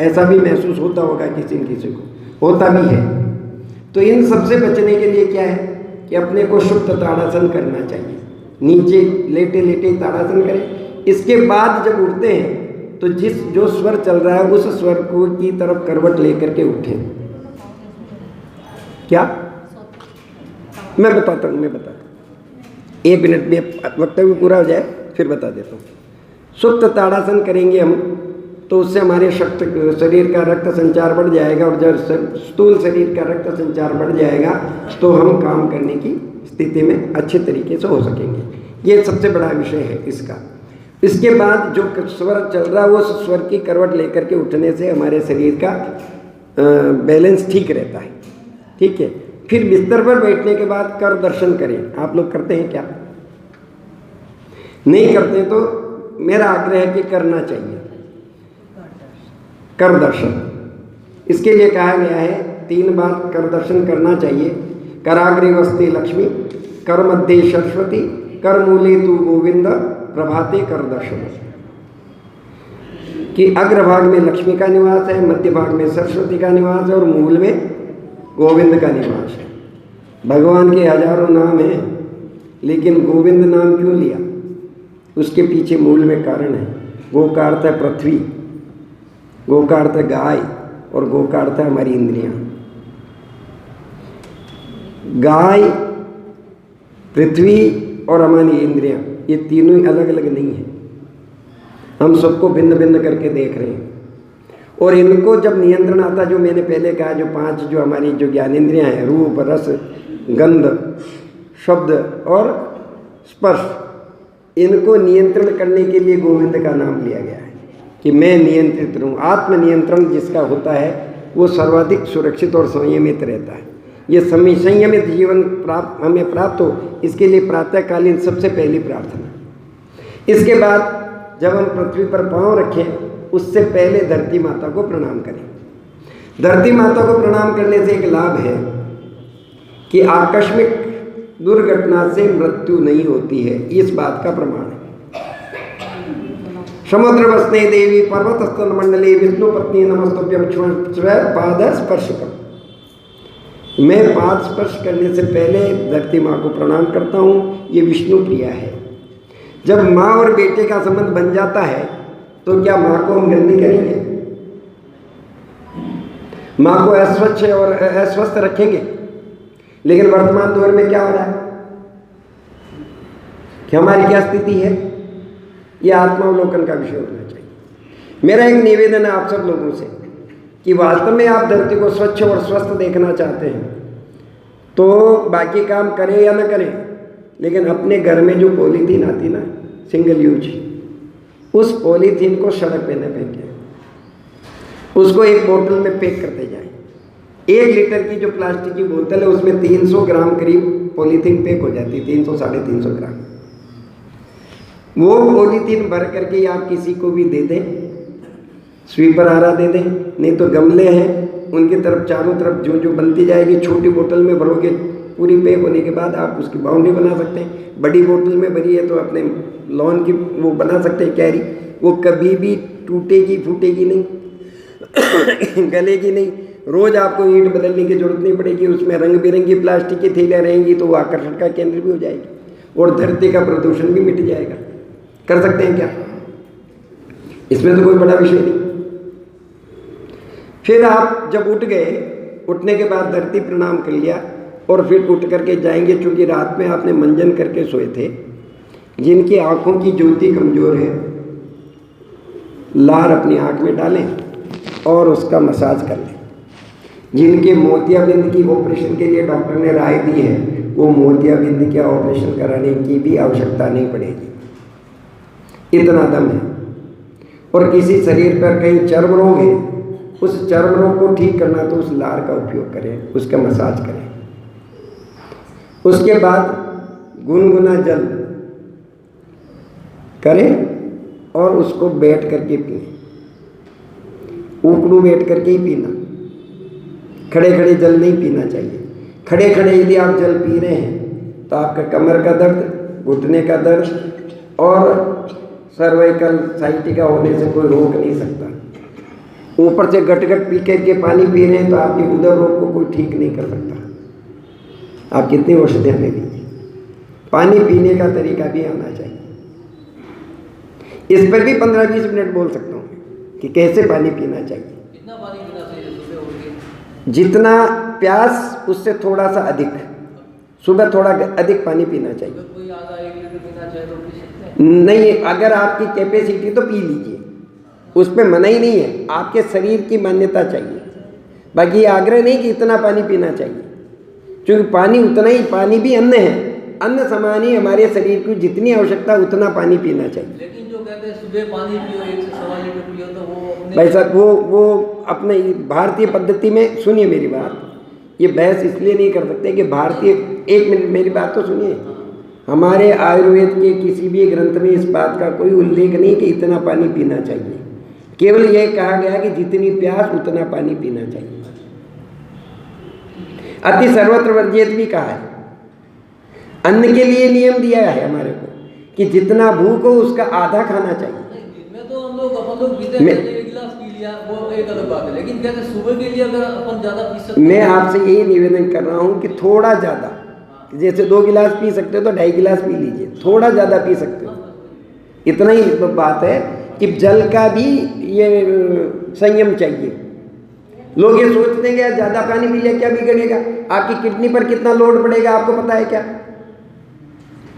ऐसा भी महसूस होता होगा किसी न किसी को, होता भी है। तो इन सबसे बचने के लिए क्या है कि अपने को शुद्ध ताड़ासन करना चाहिए। नीचे लेटे लेटे ताड़ासन करें। इसके बाद जब उठते हैं तो जो स्वर चल रहा है उस स्वर को की तरफ करवट लेकर के उठें। क्या मैं बताता हूँ 1 मिनट में वक्तव्य पूरा हो जाए फिर बता देता हूँ। शुद्ध ताड़ासन करेंगे हम तो उससे हमारे शरीर का रक्त संचार बढ़ जाएगा, और जब स्थूल शरीर का रक्त संचार बढ़ जाएगा तो हम काम करने की स्थिति में अच्छे तरीके से हो सकेंगे। ये सबसे बड़ा विषय है इसका। इसके बाद जो स्वर चल रहा है वो स्वर की करवट लेकर के उठने से हमारे शरीर का बैलेंस ठीक रहता है। ठीक है, फिर बिस्तर पर बैठने के बाद कर दर्शन करें। आप लोग करते हैं क्या? नहीं करते तो मेरा आग्रह है कि करना चाहिए कर दर्शन। इसके लिए कहा गया है 3 बार कर दर्शन करना चाहिए। कराग्रे वस्ते लक्ष्मी, कर मध्य सरस्वती, कर मूले तू गोविंद, प्रभाते कर दर्शन। कि अग्रभाग में लक्ष्मी का निवास है, मध्य भाग में सरस्वती का निवास है और मूल में गोविंद का निवास है। भगवान के हजारों नाम हैं, लेकिन गोविंद नाम क्यों लिया? उसके पीछे मूल में कारण है। गो का अर्थ है पृथ्वी, गो का अर्थ है गाय और गो का अर्थ है हमारी इंद्रियां। गाय, पृथ्वी और हमारी इंद्रियां, ये तीनों ही अलग अलग नहीं है। हम सबको भिन्न भिन्न करके देख रहे हैं और इनको जब नियंत्रण आता, जो मैंने पहले कहा, जो 5 जो हमारी जो ज्ञानेंद्रियां हैं, रूप, रस, गंध, शब्द और स्पर्श, इनको नियंत्रण करने के लिए गोविंद का नाम लिया गया है कि मैं नियंत्रित रहूं। आत्मनियंत्रण जिसका होता है वो सर्वाधिक सुरक्षित और संयमित रहता है। ये संयमित जीवन हमें प्राप्त हो, इसके लिए प्रातःकालीन सबसे पहली प्रार्थना। इसके बाद जब हम पृथ्वी पर पांव रखें, उससे पहले धरती माता को प्रणाम करें। धरती माता को प्रणाम करने से एक लाभ है कि आकस्मिक दुर्घटना से मृत्यु नहीं होती है, इस बात का प्रमाण है। समुद्र वसने देवी पर्वत स्थल मंडले विष्णु पत्नी नमस्तुभ्यम पाद स्पर्शकम। मैं पाद स्पर्श करने से पहले धरती माँ को प्रणाम करता हूँ, ये विष्णु प्रिया है। जब माँ और बेटे का संबंध बन जाता है तो क्या माँ को हम गंदी करेंगे? माँ को अस्वच्छ और अस्वस्थ रखेंगे? लेकिन वर्तमान दौर में क्या हो रहा है कि हमारी क्या स्थिति है, यह आत्मावलोकन का विषय होना चाहिए। मेरा एक निवेदन है आप सब लोगों से कि वास्तव में आप धरती को स्वच्छ और स्वस्थ देखना चाहते हैं तो बाकी काम करें या ना करें, लेकिन अपने घर में जो पॉलीथीन आती ना, सिंगल यूज, उस पॉलीथीन को सड़क पे न फेंकें, उसको एक बोतल में पैक करते जाएं। 1 लीटर की जो प्लास्टिक की बोतल है उसमें 300 ग्राम करीब पॉलीथीन पैक हो जाती है, 300-350 ग्राम। वो पॉलीथीन भर करके आप किसी को भी दे दें, स्वीपर आरा दे दें, नहीं तो गमले हैं उनकी तरफ चारों तरफ जो जो बनती जाएगी, छोटी बोतल में भरोगे, पूरी पैक होने के बाद आप उसकी बाउंड्री बना सकते हैं। बड़ी बोतल में भरी है तो अपने लॉन की वो बना सकते हैं कैरी, वो कभी भी टूटेगी फूटेगी नहीं गलेगी नहीं। रोज़ आपको ईंट बदलने की जरूरत नहीं पड़ेगी, उसमें रंग बिरंगी प्लास्टिक की थैलियाँ रहेंगी तो वो आकर्षण का केंद्र भी हो जाएगी और धरती का प्रदूषण भी मिट जाएगा। कर सकते हैं क्या? इसमें तो कोई बड़ा विषय नहीं। फिर आप जब उठ गए, उठने के बाद धरती प्रणाम कर लिया और फिर उठ करके जाएंगे, चूँकि रात में आपने मंजन करके सोए थे, जिनकी आँखों की ज्योति कमज़ोर है, लार अपनी आँख में डालें और उसका मसाज कर लें। जिनके मोतियाबिंद की ऑपरेशन के लिए डॉक्टर ने राय दी है, वो मोतियाबिंद का ऑपरेशन कराने की भी आवश्यकता नहीं पड़ेगी, इतना दम है। और किसी शरीर पर कहीं चर्म रोग है, उस चर्म रोग को ठीक करना तो उस लार का उपयोग करें, उसका मसाज करें। उसके बाद गुनगुना जल करें और उसको बैठ करके पिए, उकड़ू बैठ करके ही पीना, खड़े खड़े जल नहीं पीना चाहिए। खड़े खड़े यदि आप जल पी रहे हैं तो आपका कमर का दर्द, घुटने का दर्द और सर्वाइकल साइटिका होने से कोई रोक नहीं सकता। ऊपर से गट गट पी करके पानी पी रहे हैं तो आपके उदर रोग को कोई ठीक नहीं कर सकता। आप कितनी औषधियाँ ले लीजिए, पानी पीने का तरीका भी आना चाहिए। इस पर भी 15-20 मिनट बोल सकता हूँ कि कैसे पानी पीना चाहिए। कितना पानी पीना चाहिए सुबह उठ के? जितना प्यास उससे थोड़ा सा अधिक, सुबह थोड़ा अधिक पानी पीना चाहिए। अगर कोई आधा 1 लीटर पीना चाहे तो पी सकते हैं? नहीं, अगर आपकी कैपेसिटी तो पी लीजिए, उसमें मना ही नहीं है, आपके शरीर की मान्यता चाहिए। बाकी आग्रह नहीं कि इतना पानी पीना चाहिए, क्योंकि पानी उतना ही, पानी भी अन्न है, अन्न समान ही हमारे शरीर की जितनी आवश्यकता उतना पानी पीना चाहिए। लेकिन जो कहते सुबह पानी पियो 1 से 1.25 लीटर पियो तो वो अपने भाई साहब वो अपने भारतीय पद्धति में, सुनिए मेरी बात, ये बहस इसलिए नहीं कर सकते कि भारतीय, एक मिनट मेरी बात तो सुनिए, हमारे आयुर्वेद के किसी भी ग्रंथ में इस बात का कोई उल्लेख नहीं कि इतना पानी पीना चाहिए। केवल यह कहा गया कि जितनी प्यास उतना पानी पीना चाहिए। अति सर्वत्र वर्जित भी कहा है। अन्न के लिए नियम दिया है हमारे को कि जितना भूख हो उसका आधा खाना चाहिए। मैं तो हम लोग पीते हैं, 1 गिलास पी लिया वो एक अलग बात है, लेकिन कहते सुबह के लिए अगर अपन ज़्यादा पी सकते, मैं आपसे यही निवेदन कर रहा हूँ कि थोड़ा ज़्यादा, जैसे 2 गिलास पी सकते हो तो 2.5 गिलास पी लीजिए, थोड़ा ज़्यादा पी सकते हो। इतना ही बात है कि जल का भी ये संयम चाहिए। लोग ये सोचते हैं कि ज़्यादा पानी पी लिया क्या बिगड़ेगा, आपकी किडनी पर कितना लोड पड़ेगा आपको पता है क्या?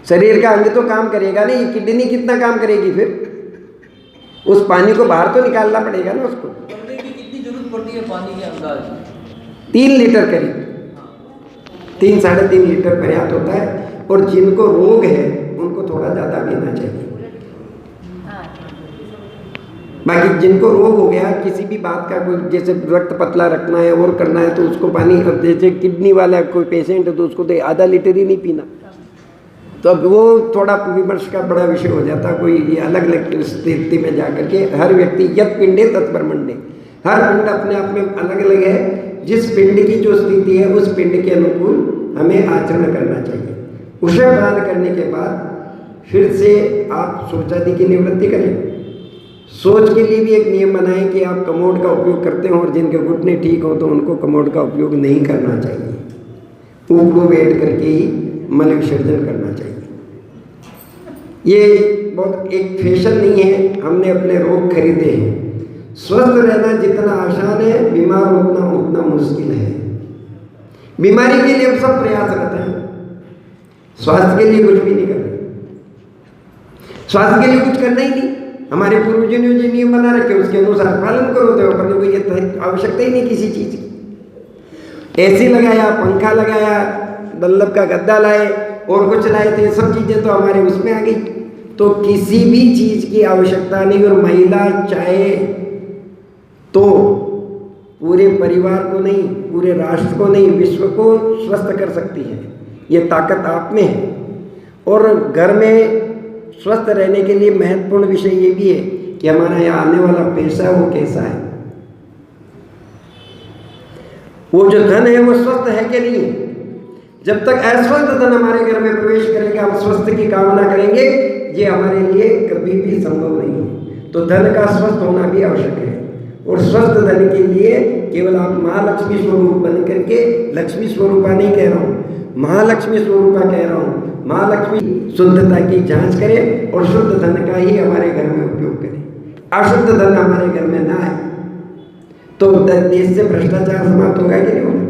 शरीर का अंग तो काम करेगा नहीं, किडनी कितना काम करेगी फिर? उस पानी को बाहर तो निकालना पड़ेगा ना उसको। करने की कितनी जरूरत पड़ती है पानी के अंदाज? 3 लीटर करीब, 3-3.5 लीटर पर्याप्त होता है। और जिनको रोग है उनको थोड़ा ज़्यादा पीना चाहिए। बाकी जिनको रोग हो गया, किसी भी बात का कोई, जैसे रक्त पतला रखना है और करना है तो उसको पानी, अब जैसे किडनी वाला कोई पेशेंट है तो उसको तो आधा लीटर ही नहीं पीना, तो अब वो थोड़ा विमर्श का बड़ा विषय हो जाता। कोई ये अलग अलग स्थिति में जाकर के हर व्यक्ति यत पिंडे तत्परमंडे, हर पिंड अपने आप में अलग अलग है। जिस पिंड की जो स्थिति है उस पिंड के अनुकूल हमें आचरण करना चाहिए। उषा दान करने के बाद फिर से आप शौचादि की निवृत्ति करें। सोच के लिए भी एक नियम बनाएं कि आप कमोड का उपयोग करते हो और जिनके घुटने ठीक हो तो उनको कमोड का उपयोग नहीं करना चाहिए, ऊपर बैठ करके ही मल विसर्जन करना चाहिए। ये बहुत एक फैशन नहीं है, हमने अपने रोग खरीदे हैं। स्वस्थ रहना जितना आसान है, बीमार होना उतना मुश्किल है। बीमारी के लिए हम सब प्रयासरत हैं, स्वास्थ्य के लिए कुछ भी नहीं कर रहे। स्वास्थ्य के लिए कुछ करना ही नहीं। हमारे पूर्वजों ने जो नियम बना रखे उसके अनुसार पालन करो तो अपने को ये आवश्यकता ही नहीं किसी चीज़ की। एसी लगाया, पंखा लगाया, बल्लभ का गद्दा लाए और कुछ लाए थे, सब चीज़ें तो हमारे उसमें आ गई। तो किसी भी चीज़ की आवश्यकता नहीं। और महिला चाहे तो पूरे परिवार को नहीं, पूरे राष्ट्र को नहीं, विश्व को स्वस्थ कर सकती है। ये ताकत आप में है। और घर में स्वस्थ रहने के लिए महत्वपूर्ण विषय ये भी है कि हमारा यहाँ आने वाला पैसा वो कैसा है, वो जो धन है वो स्वस्थ है कि नहीं है। जब तक अस्वस्थ धन हमारे घर में प्रवेश करेगा, हम स्वस्थ की कामना करेंगे, ये हमारे लिए कभी भी संभव नहीं है। तो धन का स्वस्थ होना भी आवश्यक है। और स्वस्थ धन के लिए केवल आप महालक्ष्मी स्वरूप बन करके, लक्ष्मी स्वरूपा नहीं कह रहा हूँ, महालक्ष्मी स्वरूपा कह रहा हूँ, महालक्ष्मी शुद्धता की जांच करें और शुद्ध धन का ही हमारे घर में उपयोग करें। अशुद्ध धन हमारे घर में ना आए तो देश से भ्रष्टाचार समाप्त होगा कि नहीं होगा?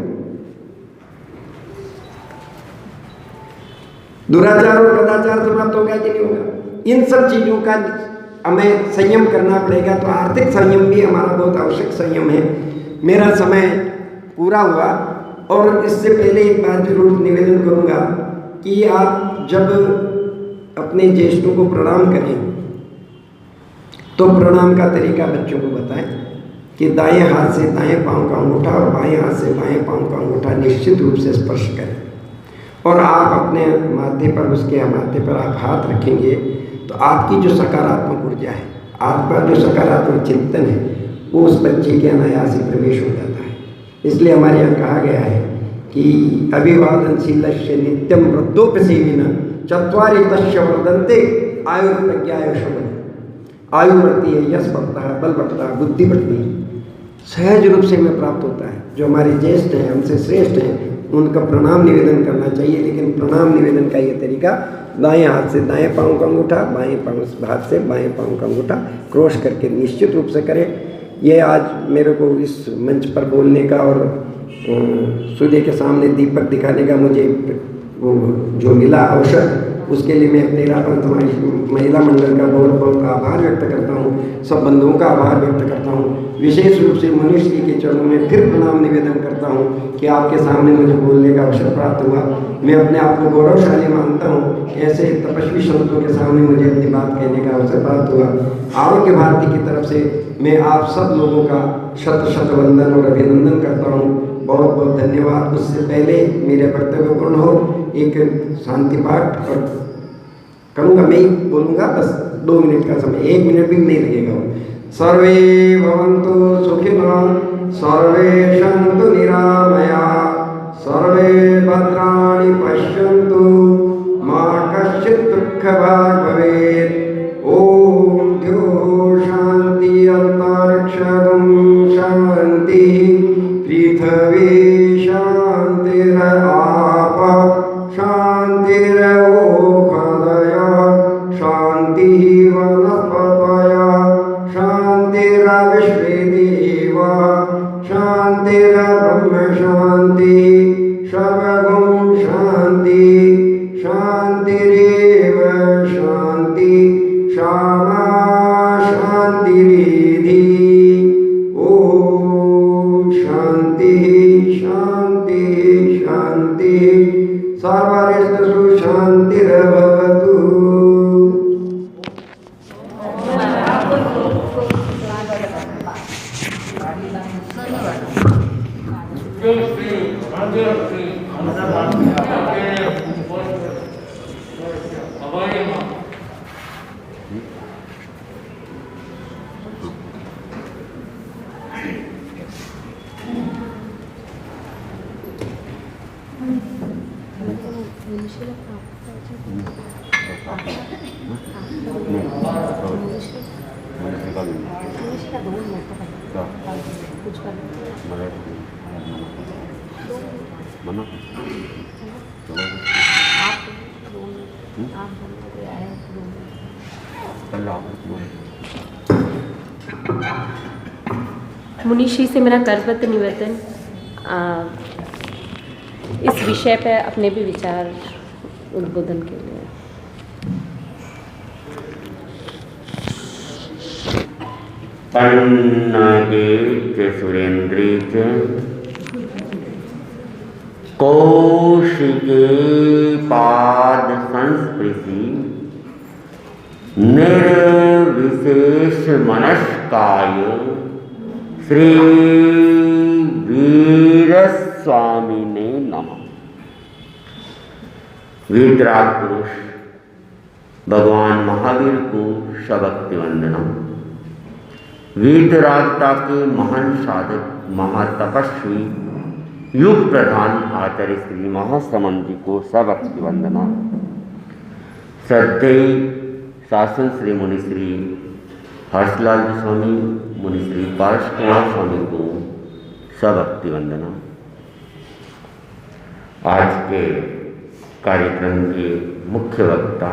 दुराचार और कदाचार समाप्त होगा कि नहीं होगा? इन सब चीज़ों का हमें संयम करना पड़ेगा। तो आर्थिक संयम भी हमारा बहुत आवश्यक संयम है। मेरा समय पूरा हुआ और इससे पहले एक बात जरूर निवेदन करूँगा कि आप जब अपने ज्येष्ठों को प्रणाम करें तो प्रणाम का तरीका बच्चों को बताएं कि दाएं हाथ से दाएं पांव का अंगूठा और बाएं हाथ से बाएं पांव का अंगूठा निश्चित रूप से स्पर्श करें। और आप अपने माथे पर, उसके माथे पर आप हाथ रखेंगे तो आपकी जो सकारात्मक ऊर्जा है, आपका जो सकारात्मक चिंतन है, वो उस बच्चे के अनायास ही प्रवेश हो जाता है। इसलिए हमारे यहाँ कहा गया है कि अभिवादनशीलस्य नित्यम वृद्धोपसेविनः चत्वारि तस्य वर्धन्ते आयुर्प्रज्ञायुषम्। आयु बढ़ती है, यश बढ़ता है, बल बढ़ता है, बुद्धि बढ़ती है, सहज रूप से हमें प्राप्त होता है। जो हमारे ज्येष्ठ हैं, हमसे श्रेष्ठ हैं, उनका प्रणाम निवेदन करना चाहिए। लेकिन प्रणाम निवेदन का ये तरीका दाएं हाथ से दाएं पांव का अंगूठा, बाएं हाथ से बाएं पांव का अंगूठा क्रॉस करके निश्चित रूप से करें। ये आज मेरे को इस मंच पर बोलने का और सूर्य के सामने दीपक दिखाने का मुझे वो जो मिला अवसर, उसके लिए मैं तेरा महिला मंडल का बहुत बहुत आभार व्यक्त करता हूँ। सब बंधुओं का आभार व्यक्त करता हूँ। विशेष रूप से मनुष्य के चरणों में फिर प्रणाम निवेदन करता हूँ कि आपके सामने मुझे बोलने का अवसर प्राप्त हुआ। मैं अपने आप को गौरवशाली मानता मानता हूँ, ऐसे तपस्वी संतों के सामने मुझे अपनी बात कहने का अवसर प्राप्त हुआ। आरोग्य भारती की तरफ से मैं आप सब लोगों का शत शत वंदन और अभिनंदन करता हूँ। बहुत बहुत धन्यवाद। उससे पहले मेरे वक्तव्य पूर्ण हो, एक शांति पाठ और करूँगा, मैं ही बोलूँगा, बस 2 मिनट का समय, 1 मिनट भी नहीं लगेगा। सर्वे भवन्तु सुखिनः, सर्वे सन्तु निरामयाः, सर्वे भद्राणि पश्यन्तु, मा कश्चित् दुःखभाग् भवेत्। ॐ द्यौः शान्ति, अन्तरिक्षं शान्तिः, पृथिवी शान्तिरापः शान्तिरोषधयः, शान्तिः वनस्पतयः, शान्तिर्विश्वे देवाः, शान्तिर्ब्रह्म शान्तिः, सर्वगुण शान्तिः, शान्तिरेव शान्तिः, क्षमा शान्तिरेधि। ॐ शान्तिः शान्तिः शान्तिः, सर्वरिष्टसु शान्तिर्भवतु। मुनिश्री से मेरा करवत निवेदन, इस विषय पे अपने भी विचार उद्बोधन के लिए। अन्नगे च सुरेन्द्रे च कौशिके पाद संस्पृशि निर्विशेष मनस्काय श्री वीरस्वामिने नमः। वीतराग पुरुष भगवान महावीर को सभक्ति वंदनम। वीतरागता के महान साधक महातपस्वी युग प्रधान आचार्य श्री महाश्रमण जी को सभक्ति वंदना। श्रद्धेय शासन श्री मुनिश्री हर्षलाल जी स्वामी, मुनिश्री पारस कुमार स्वामी को सभक्ति वंदना। आज के कार्यक्रम के मुख्य वक्ता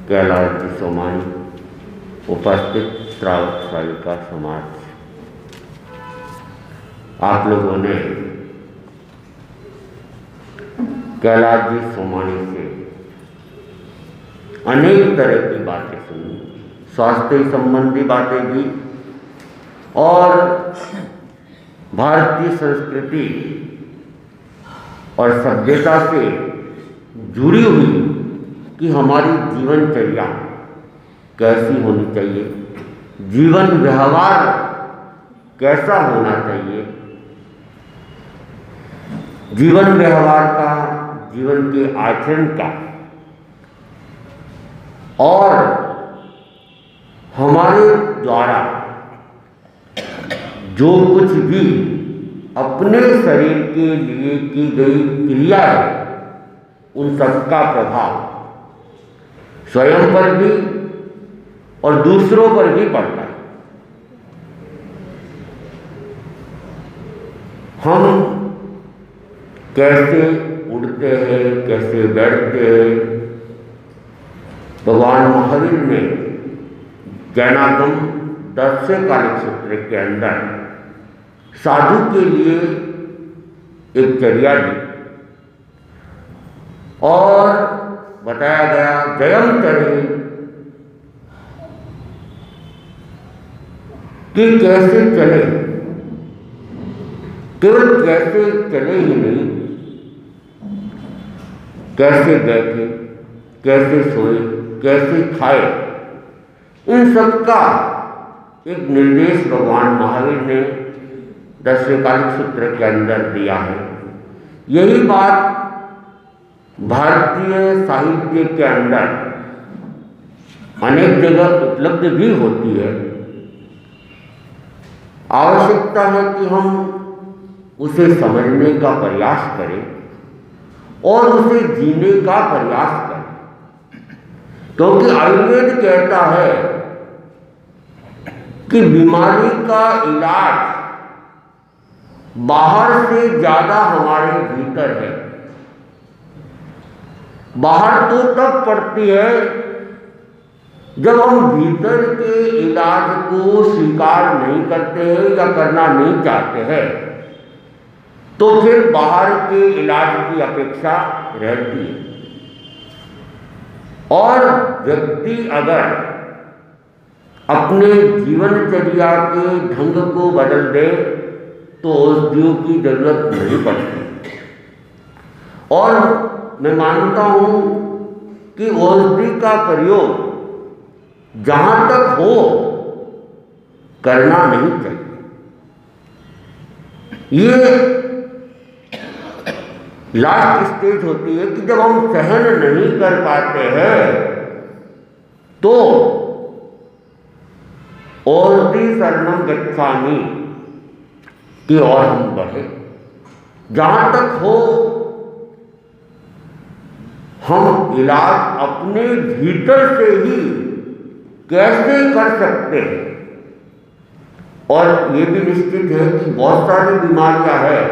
कैलाश जी सोमानी, उपस्थित श्रावक श्राविका समाज, आप लोगों ने कैलाश जी सोमानी से अनेक तरह की बातें सुनी, स्वास्थ्य संबंधी बातें भी और भारतीय संस्कृति और सभ्यता से जुड़ी हुई कि हमारी जीवनचर्या कैसी होनी चाहिए, जीवन व्यवहार कैसा होना चाहिए, जीवन व्यवहार का, जीवन के आचरण का, और हमारे द्वारा जो कुछ भी अपने शरीर के लिए की गई क्रिया है, उन सबका प्रभाव स्वयं पर भी और दूसरों पर भी पड़ता है। हम कैसे उड़ते हैं, कैसे बैठते हैं, भगवान महावीर ने जैनागम 10वें कार्यक्षेत्र के अंदर साधु के लिए एक चर्या दी और बताया गया जयम चरे कि कैसे चले, केवल कैसे चले ही नहीं, कैसे बैठे, कैसे सोए, कैसे खाए, इन सब का एक निर्देश भगवान महावीर ने दशकालिक सूत्र के अंदर दिया है। यही बात भारतीय साहित्य के अंदर अनेक जगह उपलब्ध भी होती है। आवश्यकता है कि हम उसे समझने का प्रयास करें और उसे जीने का प्रयास करें, क्योंकि आयुर्वेद कहता है कि बीमारी का इलाज बाहर से ज्यादा हमारे भीतर है। बाहर तो तब पड़ती है जब हम भीतर के इलाज को स्वीकार नहीं करते हैं या करना नहीं चाहते हैं, तो फिर बाहर के इलाज की अपेक्षा रहती है। और व्यक्ति अगर अपने जीवनचर्या के ढंग को बदल दे तो औषधियों की जरूरत नहीं पड़ती। और मैं मानता हूं कि औषधि का प्रयोग जहां तक हो करना नहीं चाहिए। ये लास्ट स्टेज होती है कि जब हम सहन नहीं कर पाते हैं तो औषधि शरणं गच्छामि की ओर हम बढ़े। जहां तक हो हम इलाज अपने भीतर से ही कैसे कर सकते हैं। और ये भी निश्चित है कि बहुत सारी बीमारियां हैं,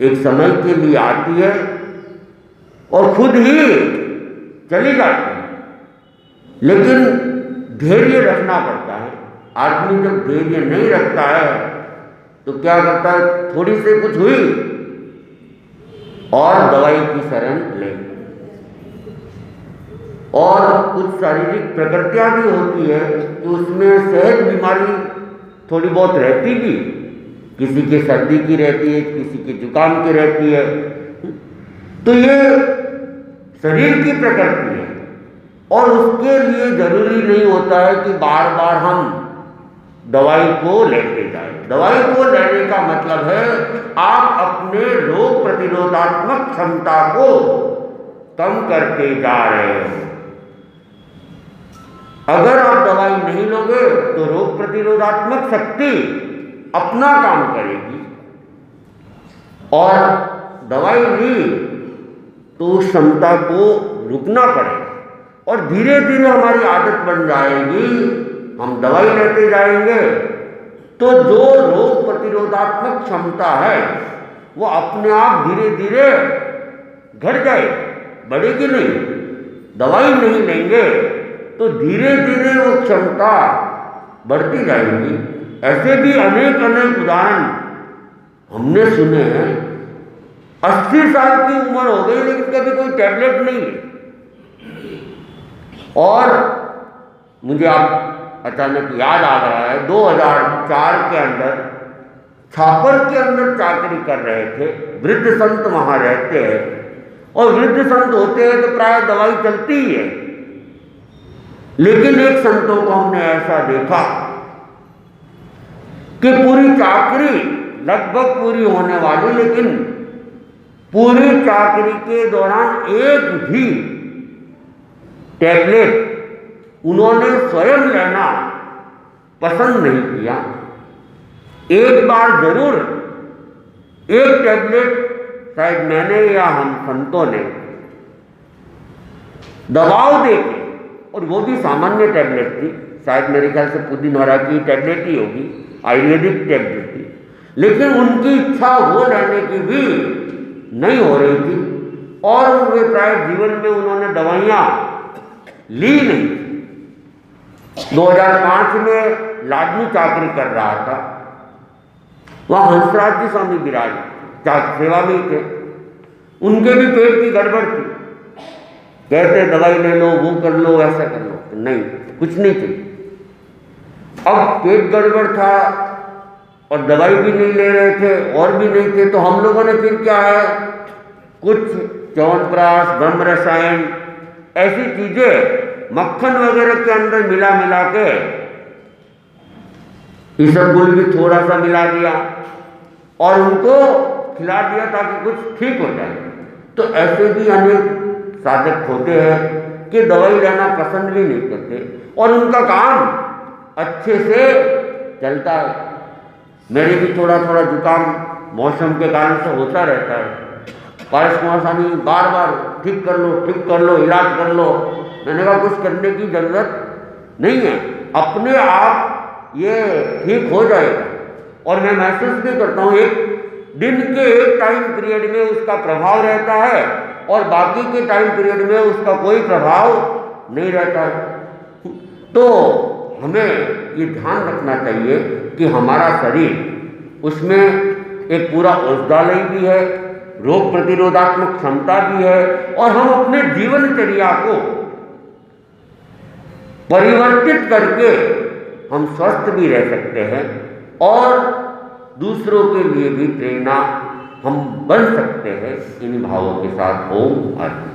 एक समय के लिए आती है और खुद ही चली जाती है, लेकिन धैर्य रखना पड़ता है। आदमी जब धैर्य नहीं रखता है तो क्या करता है, थोड़ी से कुछ हुई और दवाई की शरण ले। और कुछ शारीरिक प्रकृतियां भी होती है कि उसमें सहज बीमारी थोड़ी बहुत रहती भी, किसी के सर्दी की रहती है, किसी के जुकाम की रहती है। तो ये शरीर की प्रकृति है और उसके लिए जरूरी नहीं होता है कि बार बार हम दवाई को लेते जाएं। दवाई को लेने का मतलब है आप अपने रोग प्रतिरोधात्मक क्षमता को कम करते जा रहे हैं। अगर आप दवाई नहीं लोगे तो रोग प्रतिरोधात्मक शक्ति अपना काम करेगी और दवाई ली तो उस क्षमता को रुकना पड़ेगा और धीरे धीरे हमारी आदत बन जाएगी। हम दवाई लेते जाएंगे तो जो रोग प्रतिरोधात्मक क्षमता है वो अपने आप धीरे धीरे घट जाए, बढ़ेगी नहीं। दवाई नहीं लेंगे तो धीरे धीरे वो क्षमता बढ़ती जाएगी। ऐसे भी अनेक उदाहरण हमने सुने हैं। 80 साल की उम्र हो गई लेकिन कभी कोई टैबलेट नहीं है। और मुझे आप अचानक याद आ रहा है, 2004 के अंदर छापर के अंदर चाकरी कर रहे थे, वृद्ध संत वहां रहते हैं और वृद्ध संत होते हैं तो प्राय दवाई चलती ही है। लेकिन एक संतों को हमने ऐसा देखा कि पूरी चाकरी लगभग पूरी होने वाली, लेकिन पूरी चाकरी के दौरान एक भी टैबलेट उन्होंने स्वयं लेना पसंद नहीं किया। एक बार जरूर एक टैबलेट शायद मैंने या हम संतों ने दबाव देके, और वो भी सामान्य टैबलेट थी, शायद मेरे ख्याल से पुदीनहरा की टैबलेट ही होगी, आयुर्वेदिक टैबलेट थी, लेकिन उनकी इच्छा वो लेने की भी नहीं हो रही थी और वे प्राय जीवन में उन्होंने दवाइयाँ ली नहीं। 2005 में लाडनी चाकरी कर रहा था, वहाँ हंसराज जी स्वामी विराज सेवा में ही थे। उनके भी पेट की गड़बड़ थी, कहते दवाई ले लो, वो कर लो, ऐसा कर लो, नहीं, कुछ नहीं थी। अब पेट गड़बड़ था और दवाई भी नहीं ले रहे थे और भी नहीं थे, तो हम लोगों ने फिर क्या है, कुछ च्यवनप्राश, ब्रह्म रसायन, ऐसी चीजें मक्खन वगैरह के अंदर मिला मिला के इसबगुल भी थोड़ा सा मिला दिया और उनको खिला दिया ताकि कुछ ठीक हो जाए। तो ऐसे भी अनेक साधक होते हैं कि दवाई लेना पसंद भी नहीं करते और उनका काम अच्छे से चलता है। मेरे भी थोड़ा थोड़ा जुकाम मौसम के कारण से होता रहता है। पारस कुमार स्वामी बार बार ठीक कर लो, इलाज कर लो। मैंने कहा कुछ करने की जरूरत नहीं है, अपने आप ये ठीक हो जाएगा। और मैं महसूस भी करता हूँ एक दिन के एक टाइम पीरियड में उसका प्रभाव रहता है और बाकी के टाइम पीरियड में उसका कोई प्रभाव नहीं रहता है। तो हमें ये ध्यान रखना चाहिए कि हमारा शरीर, उसमें एक पूरा औषधालय भी है, रोग प्रतिरोधात्मक क्षमता भी है और हम अपने जीवनचर्या को परिवर्तित करके हम स्वस्थ भी रह सकते हैं और दूसरों के लिए भी प्रेरणा हम बन सकते हैं। इन भावों के साथ ओम आदि।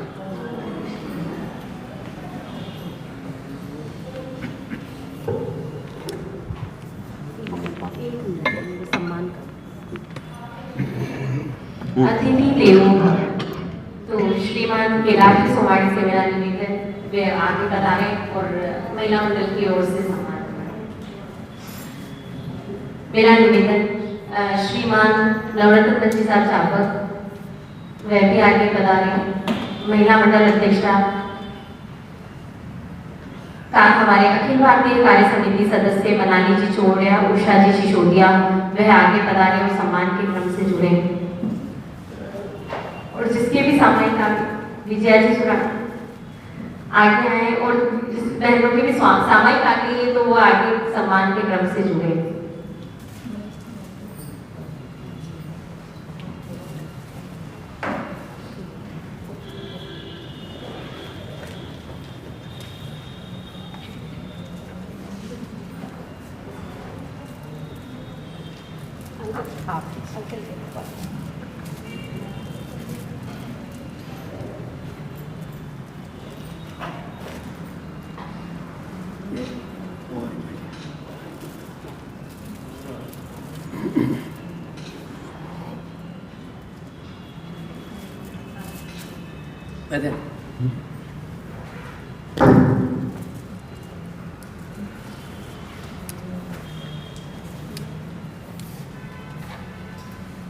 अतिथि देवो भव। तो श्रीमान कैलाश सोमाड़ी से मेरा निवेदन वे आगे बताएं और महिला मंडल की ओर से सम्मान करें। मेरा निवेदन श्रीमान नवरत्न जी साहब चापक वह भी आगे बता रहे हैं। महिला मंडल अध्यक्षा का हमारे अखिल भारतीय कार्य समिति सदस्य मनाली जी चोड़िया, उषा जी सिसोदिया वह आगे बता रहे और सम्मान के क्रम से जुड़े। और जिसके भी सामयिक विजया जी सुरा आगे आए और जिस बहनों के भी सामयिक आ गई है तो वो आगे सम्मान के क्रम से जुड़े।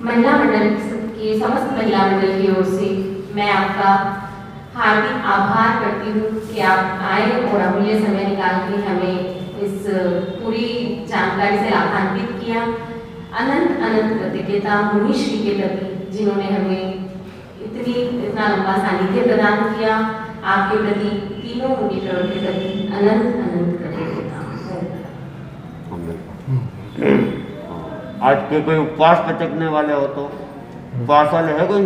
महिला मंडल की समस्त महिला मंडल की ओर से मैं आपका हार्दिक आभार करती हूँ कि आप आए और अमूल्य समय निकाल के हमें इस पूरी जानकारी से लाभान्वित किया। अनंत अनंत कृतज्ञता मुनि श्री के प्रति जिन्होंने हमें इतना लंबा सानिध्य प्रदान किया। आपके प्रति तीनों मुनि प्रवर के प्रति अनंत अनंत कृतज्ञता। आज के कोई उपवास पे चकने वाले हो तो उपवास वाले है कोई?